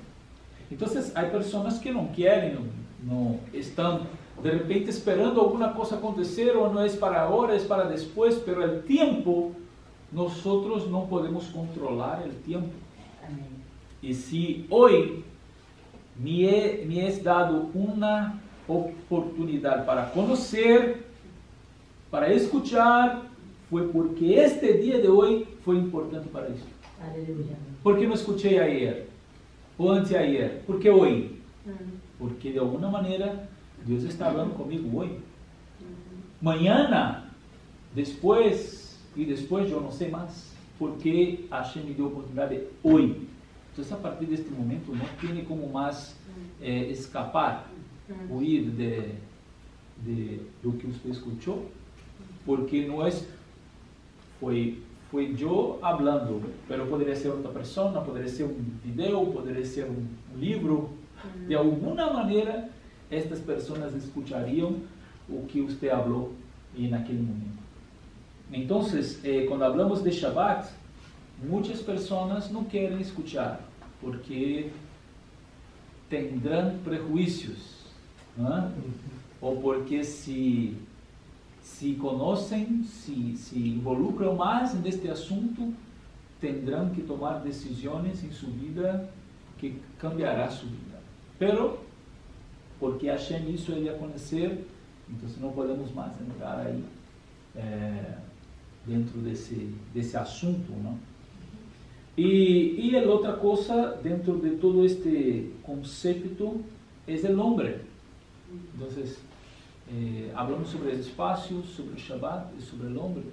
Entonces hay personas que no quieren, no están de repente esperando alguna cosa acontecer, o no es para ahora, es para después, pero el tiempo, nosotros no podemos controlar el tiempo. Y si hoy me es dado una oportunidad para conocer, para escuchar, fue porque este día de hoy fue importante para eso. Aleluya. ¿Por qué no escuché ayer o anteayer? ¿Por qué hoy? Porque de alguna manera Dios está hablando conmigo hoy. Mañana, después y después yo no sé más, porque Hashem me dio oportunidad de hoy. Entonces a partir de este momento no tiene como más escapar, huir de lo que usted escuchó, porque no es, fue yo hablando, pero podría ser otra persona, podría ser un video, podría ser un libro. De alguna manera estas personas escucharían lo que usted habló en aquel momento. Entonces, cuando hablamos de Shabbat, muchas personas no quieren escuchar porque tendrán prejuicios, ¿no? O porque si conocen, si involucran más en este asunto, tendrán que tomar decisiones en su vida que cambiará su vida. Pero, porque Hashem hizo ele acontecer, entonces no podemos más entrar ahí dentro desse assunto, ¿no? Y la otra cosa dentro de todo este concepto es el hombre. Entonces, hablamos sobre el espacio, sobre el Shabbat y sobre el hombre.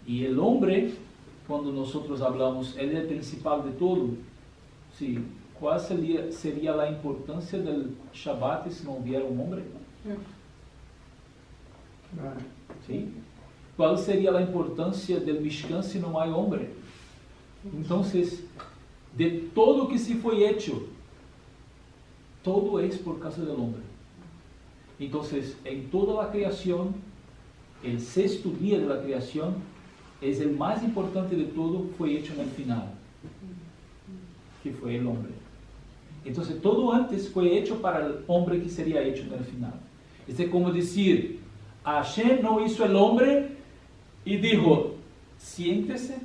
Y el hombre, cuando nosotros hablamos, él es el principal de todo. Sí, ¿cuál sería la importancia del Shabbat si no hubiera un hombre? ¿Sí? ¿Cuál sería la importancia del Mishkan si no hay hombre? Entonces, de todo que se fue hecho, todo es por causa del hombre. Entonces, en toda la creación, el sexto día de la creación es el más importante de todo, fue hecho en el final, que fue el hombre. Entonces, todo antes fue hecho para el hombre que sería hecho en el final. Es como decir, Hashem no hizo el hombre y dijo, siéntese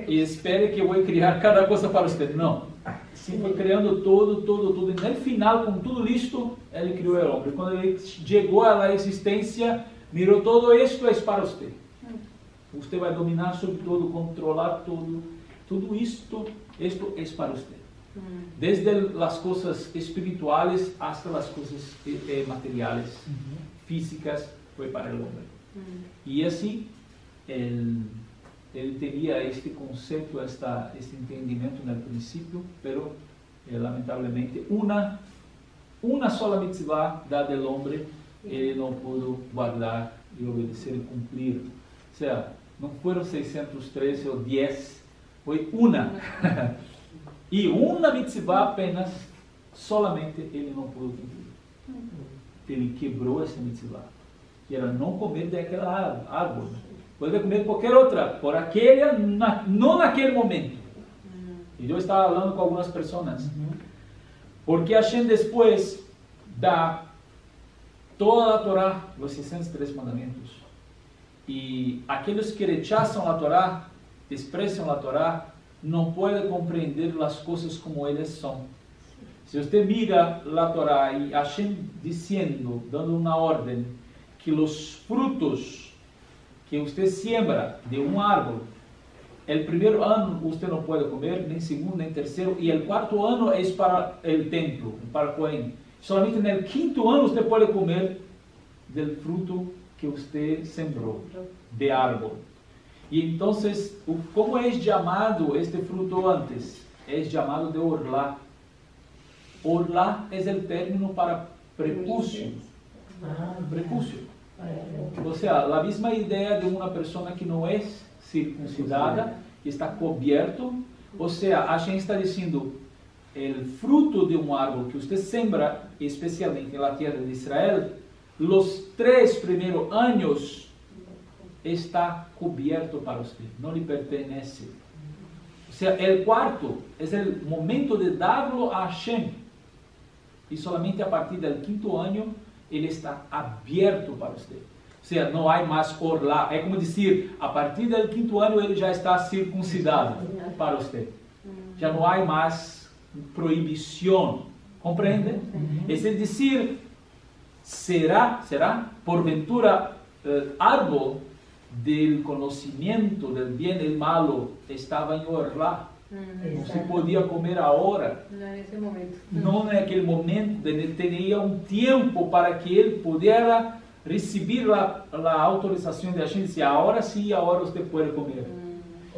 y espere que voy a crear cada cosa para usted. No, se fue creando todo. En el final, con todo listo, Él creó el hombre. Cuando Él llegó a la existencia, miró todo esto es para usted. Usted va a dominar sobre todo, controlar todo. Todo esto es para usted. Desde las cosas espirituales hasta las cosas materiales, físicas, fue para el hombre. Y así, él tenía este concepto, este entendimiento en el principio, pero lamentablemente una sola mitzvah dada al hombre, él no pudo guardar y obedecer y cumplir. O sea, no fueron 613 o 10, fue una. Y una mitzvah apenas, solamente ele não pudo cumprir. Ele quebrou essa mitzvah, que era não comer daquela árvore. Pode comer qualquer outra, por aquele, não naquele momento. E eu estava falando com algumas pessoas. Porque Hashem depois dá toda a Torá, os 603 mandamentos. E aqueles que rechazam a Torá, despreciam a Torá, não pode compreender as coisas como elas são. Se você mira a Torá e Hashem dizendo, dando uma ordem, que os frutos que você siembra de um árvore, o primeiro ano você não pode comer, nem segundo, nem terceiro, e o quarto ano é para o templo, para o Cohen. Solamente no quinto ano você pode comer do fruto que você sembrou, de árvore. E então, como é chamado este fruto antes? É chamado de orlá. Orlá é o término para prepúcio. Prepúcio. Ou seja, a mesma ideia de uma pessoa que não é circuncidada, que está coberto. Ou seja, Hashem está dizendo, o fruto de um árvore que você sembra, especialmente na terra de Israel, los 3 primeros años está cubierto para usted, no le pertenece. O sea, el cuarto es el momento de darlo a Hashem. Y solamente a partir del 5º año, él está abierto para usted. O sea, no hay más orla. Es como decir, a partir del 5º año, él ya está circuncidado para usted. Ya no hay más prohibición. ¿Comprende? Es decir, será por ventura árbol del conocimiento del bien y el malo estaba en Orlá. No se podía comer ahora. No en ese momento. No en aquel momento. Tenía un tiempo para que él pudiera recibir la autorización de Hashem. Dice, ahora sí, ahora usted puede comer.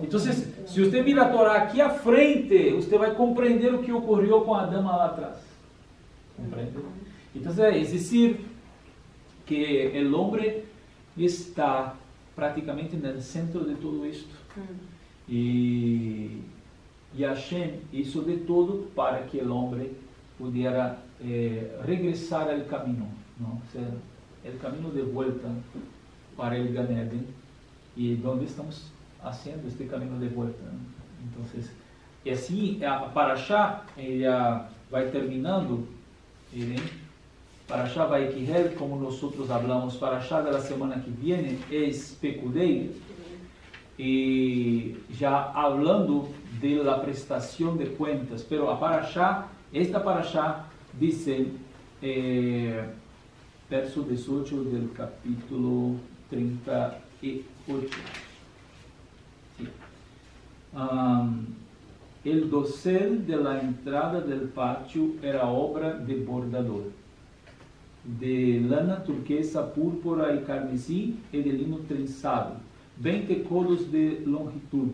Entonces, si usted mira a Torá aquí a frente, usted va a comprender lo que ocurrió con Adán lá atrás. ¿Comprende? Entonces, es decir, que el hombre está prácticamente en el centro de todo esto. Y Hashem hizo de todo para que el hombre pudiera regresar al camino, ¿no? O sea, el camino de vuelta para el Gan Eden, y donde estamos haciendo este camino de vuelta, ¿no? Entonces, y así, para allá, ella va terminando, para allá va Equihel, como nosotros hablamos, para allá de la semana que viene es Pekudei, y ya hablando de la prestación de cuentas, pero a Parashá, esta Parashá dice, verso 18 del capítulo 38. Sí. El dosel de la entrada del patio era obra de bordador, de lana turquesa, púrpura y carmesí y de lino trenzado, 20 codos de longitud,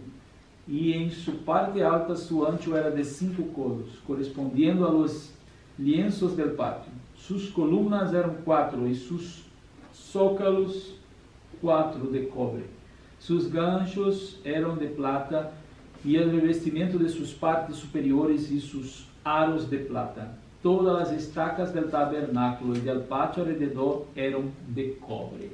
y en su parte alta su ancho era de 5 codos, correspondiendo a los lienzos del patio. Sus columnas eran 4 y sus zócalos 4 de cobre. Sus ganchos eran de plata y el revestimiento de sus partes superiores y sus aros de plata. Todas las estacas del tabernáculo y del patio alrededor eran de cobre.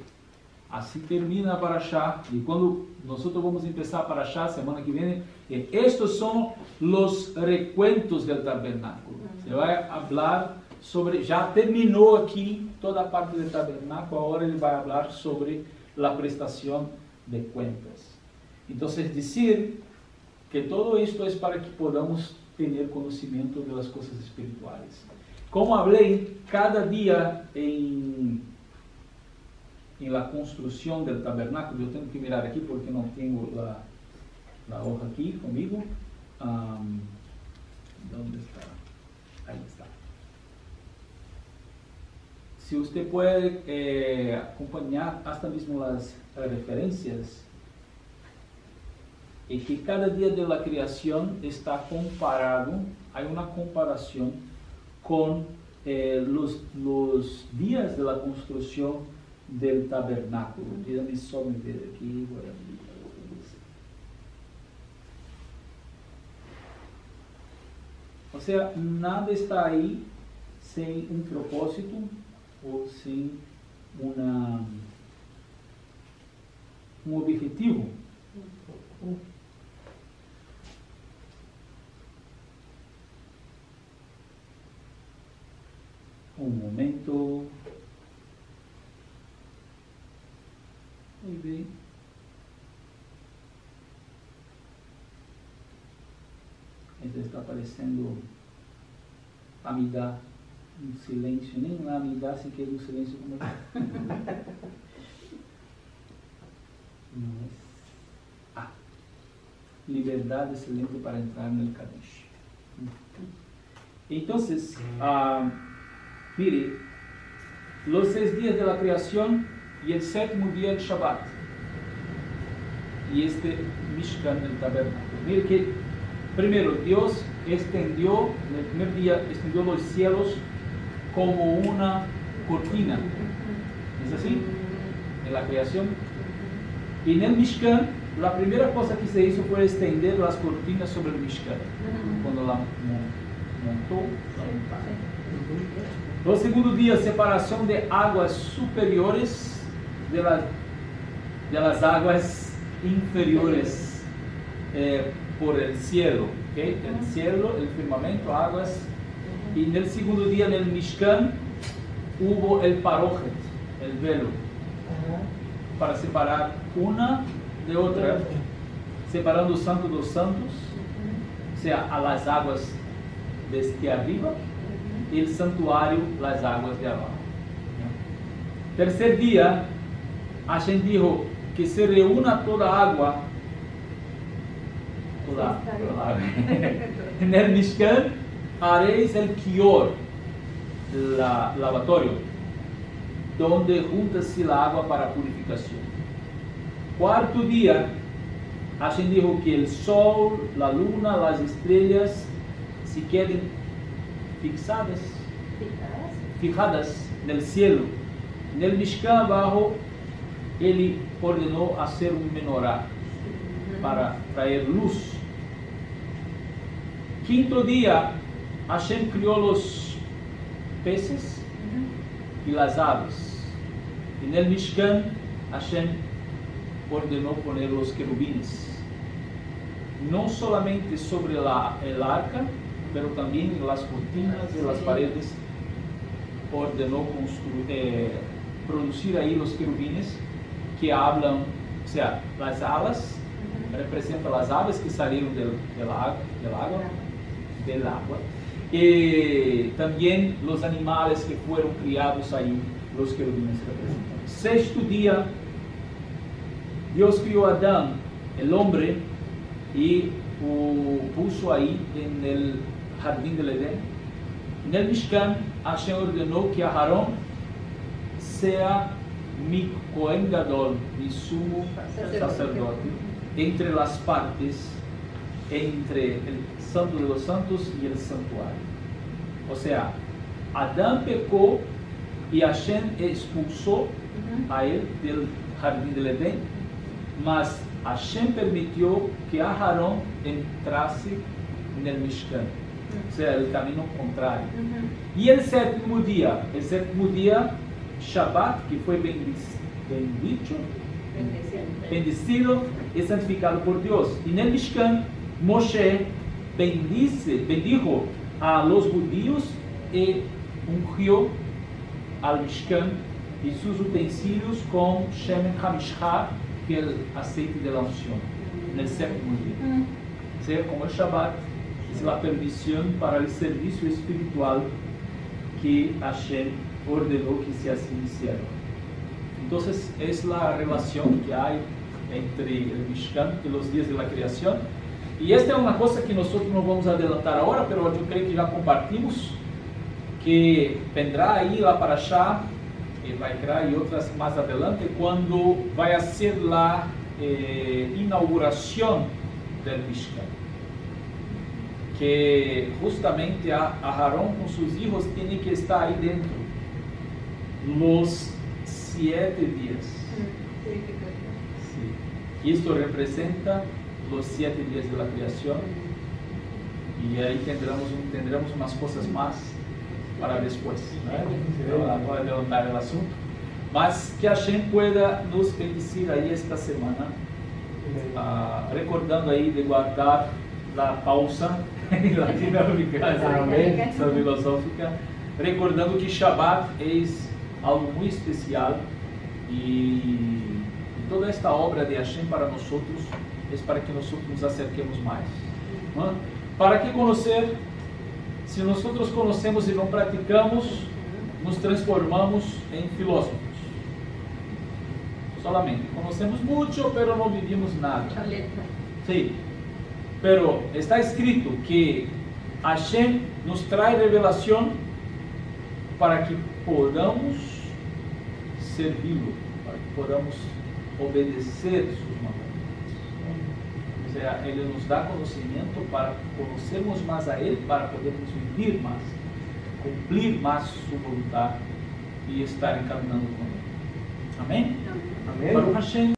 Así termina Parashá, y cuando nosotros vamos a empezar Parashá semana que viene, estos son los recuentos del tabernáculo. Se va a hablar sobre, ya terminó aquí toda parte del tabernáculo, ahora él va a hablar sobre la prestación de cuentas. Entonces decir que todo esto es para que podamos tener conocimiento de las cosas espirituales. Como hablé, cada día en la construcción del tabernáculo, yo tengo que mirar aquí porque no tengo la hoja aquí conmigo. ¿Dónde está? Ahí está. Si usted puede acompañar hasta mismo las referencias, y que cada día de la creación está comparado, hay una comparación con los días de la construcción del tabernáculo. Dígame só me ver aquí, voy a abrir para ustedes. O sea, nada está ahí sin un propósito o sin un objetivo. Un momento. Muy bien. Este está aparecendo amidad, un silencio, nem uma amidad se quer um silêncio como liberdade excelente para entrar no Kadesh. Entonces, mire, los 6 días de la creación y el 7º día el Shabbat, y este Mishkan, el tabernáculo. Mire que primero Dios extendió, en el primer día, extendió los cielos como una cortina. ¿Es así? En la creación. Y en el Mishkan, la primera cosa que se hizo fue extender las cortinas sobre el Mishkan. Cuando la montó, la montaña. El segundo día, separación de aguas superiores de las aguas inferiores por el cielo. ¿Okay? El cielo, el firmamento, aguas. Y en el segundo día en el Mishkan hubo el parójet, el velo, para separar una de otra, separando o santo dos santos, o sea, a las aguas desde arriba, y el santuario, las aguas de abajo. Tercer día, Hashem dijo que se reúna toda agua, toda agua. En el Mishkan haréis el kior, lavatorio, donde junta-se la agua para purificación. Cuarto día, Hashem dijo que el sol, la luna, las estrellas se queden fijadas en el cielo. En el Mishkan abajo, Él ordenó hacer un menorá para traer luz. Quinto día, Hashem crió los peces y las aves. En el Mishkan, Hashem ordenó poner los querubines, no solamente sobre el arca, pero también en las cortinas de las paredes. Ordenó producir ahí los querubines que hablan, o sea, las alas representan las aves que salieron del agua, y también los animales que fueron criados ahí, los querubines representan. Sexto día, Dios crió a Adán, el hombre, y puso ahí en el jardín del Edén. En el Mishkan, Hashem ordenó que Aarón sea mi Cohen Gadol, mi sumo sacerdote, entre las partes, entre el Santo de los Santos y el santuario. O sea, Adán pecó y Hashem expulsó a él del jardín del Edén, mas Hashem permitió que Aarón entrase en el Mishkan, o sea, el camino contrario. Y el séptimo día, Shabbat, que fue bendecido y santificado por Dios. Y en el Mishkan, Moshe bendijo a los judíos y ungió al Mishkan y sus utensilios con Shemen Hamishah, que es el aceite de la unción, en el séptimo día. O sea, como el Shabbat es la permisión para el servicio espiritual que Hashem ordenó que se así hiciera. Entonces, es la relación que hay entre el Mishkan y los días de la creación. Y esta es una cosa que nosotros no vamos a adelantar ahora, pero yo creo que ya compartimos, que vendrá ahí la Parashá, Vaikra y otras más adelante, cuando vaya a ser la inauguración del Mishkan. Que justamente Aarón con sus hijos tiene que estar ahí dentro los 7 días. Sí. Y esto representa los 7 días de la creación, y ahí tendremos unas cosas más para después, ¿no? Para adelantar el asunto, mas que Hashem pueda nos bendecir ahí esta semana, recordando ahí de guardar la pausa latinoamericana filosófica, recordando que Shabbat es algo muy especial, y toda esta obra de Hashem para nosotros es para que nosotros nos acerquemos más, ¿no? ¿Para qué conocer? Si nosotros conocemos y no practicamos, nos transformamos en filósofos. Solamente conocemos mucho, pero no vivimos nada. Sí, pero está escrito que Hashem nos trae revelación para que podamos servirlo, para que podamos obedecer sus mandamientos. O sea, Él nos da conocimiento para conocernos más a Él, para podermos vivir más, cumplir más su voluntad y estar encaminando con Él. Amén. Amén. Baruch Hashem.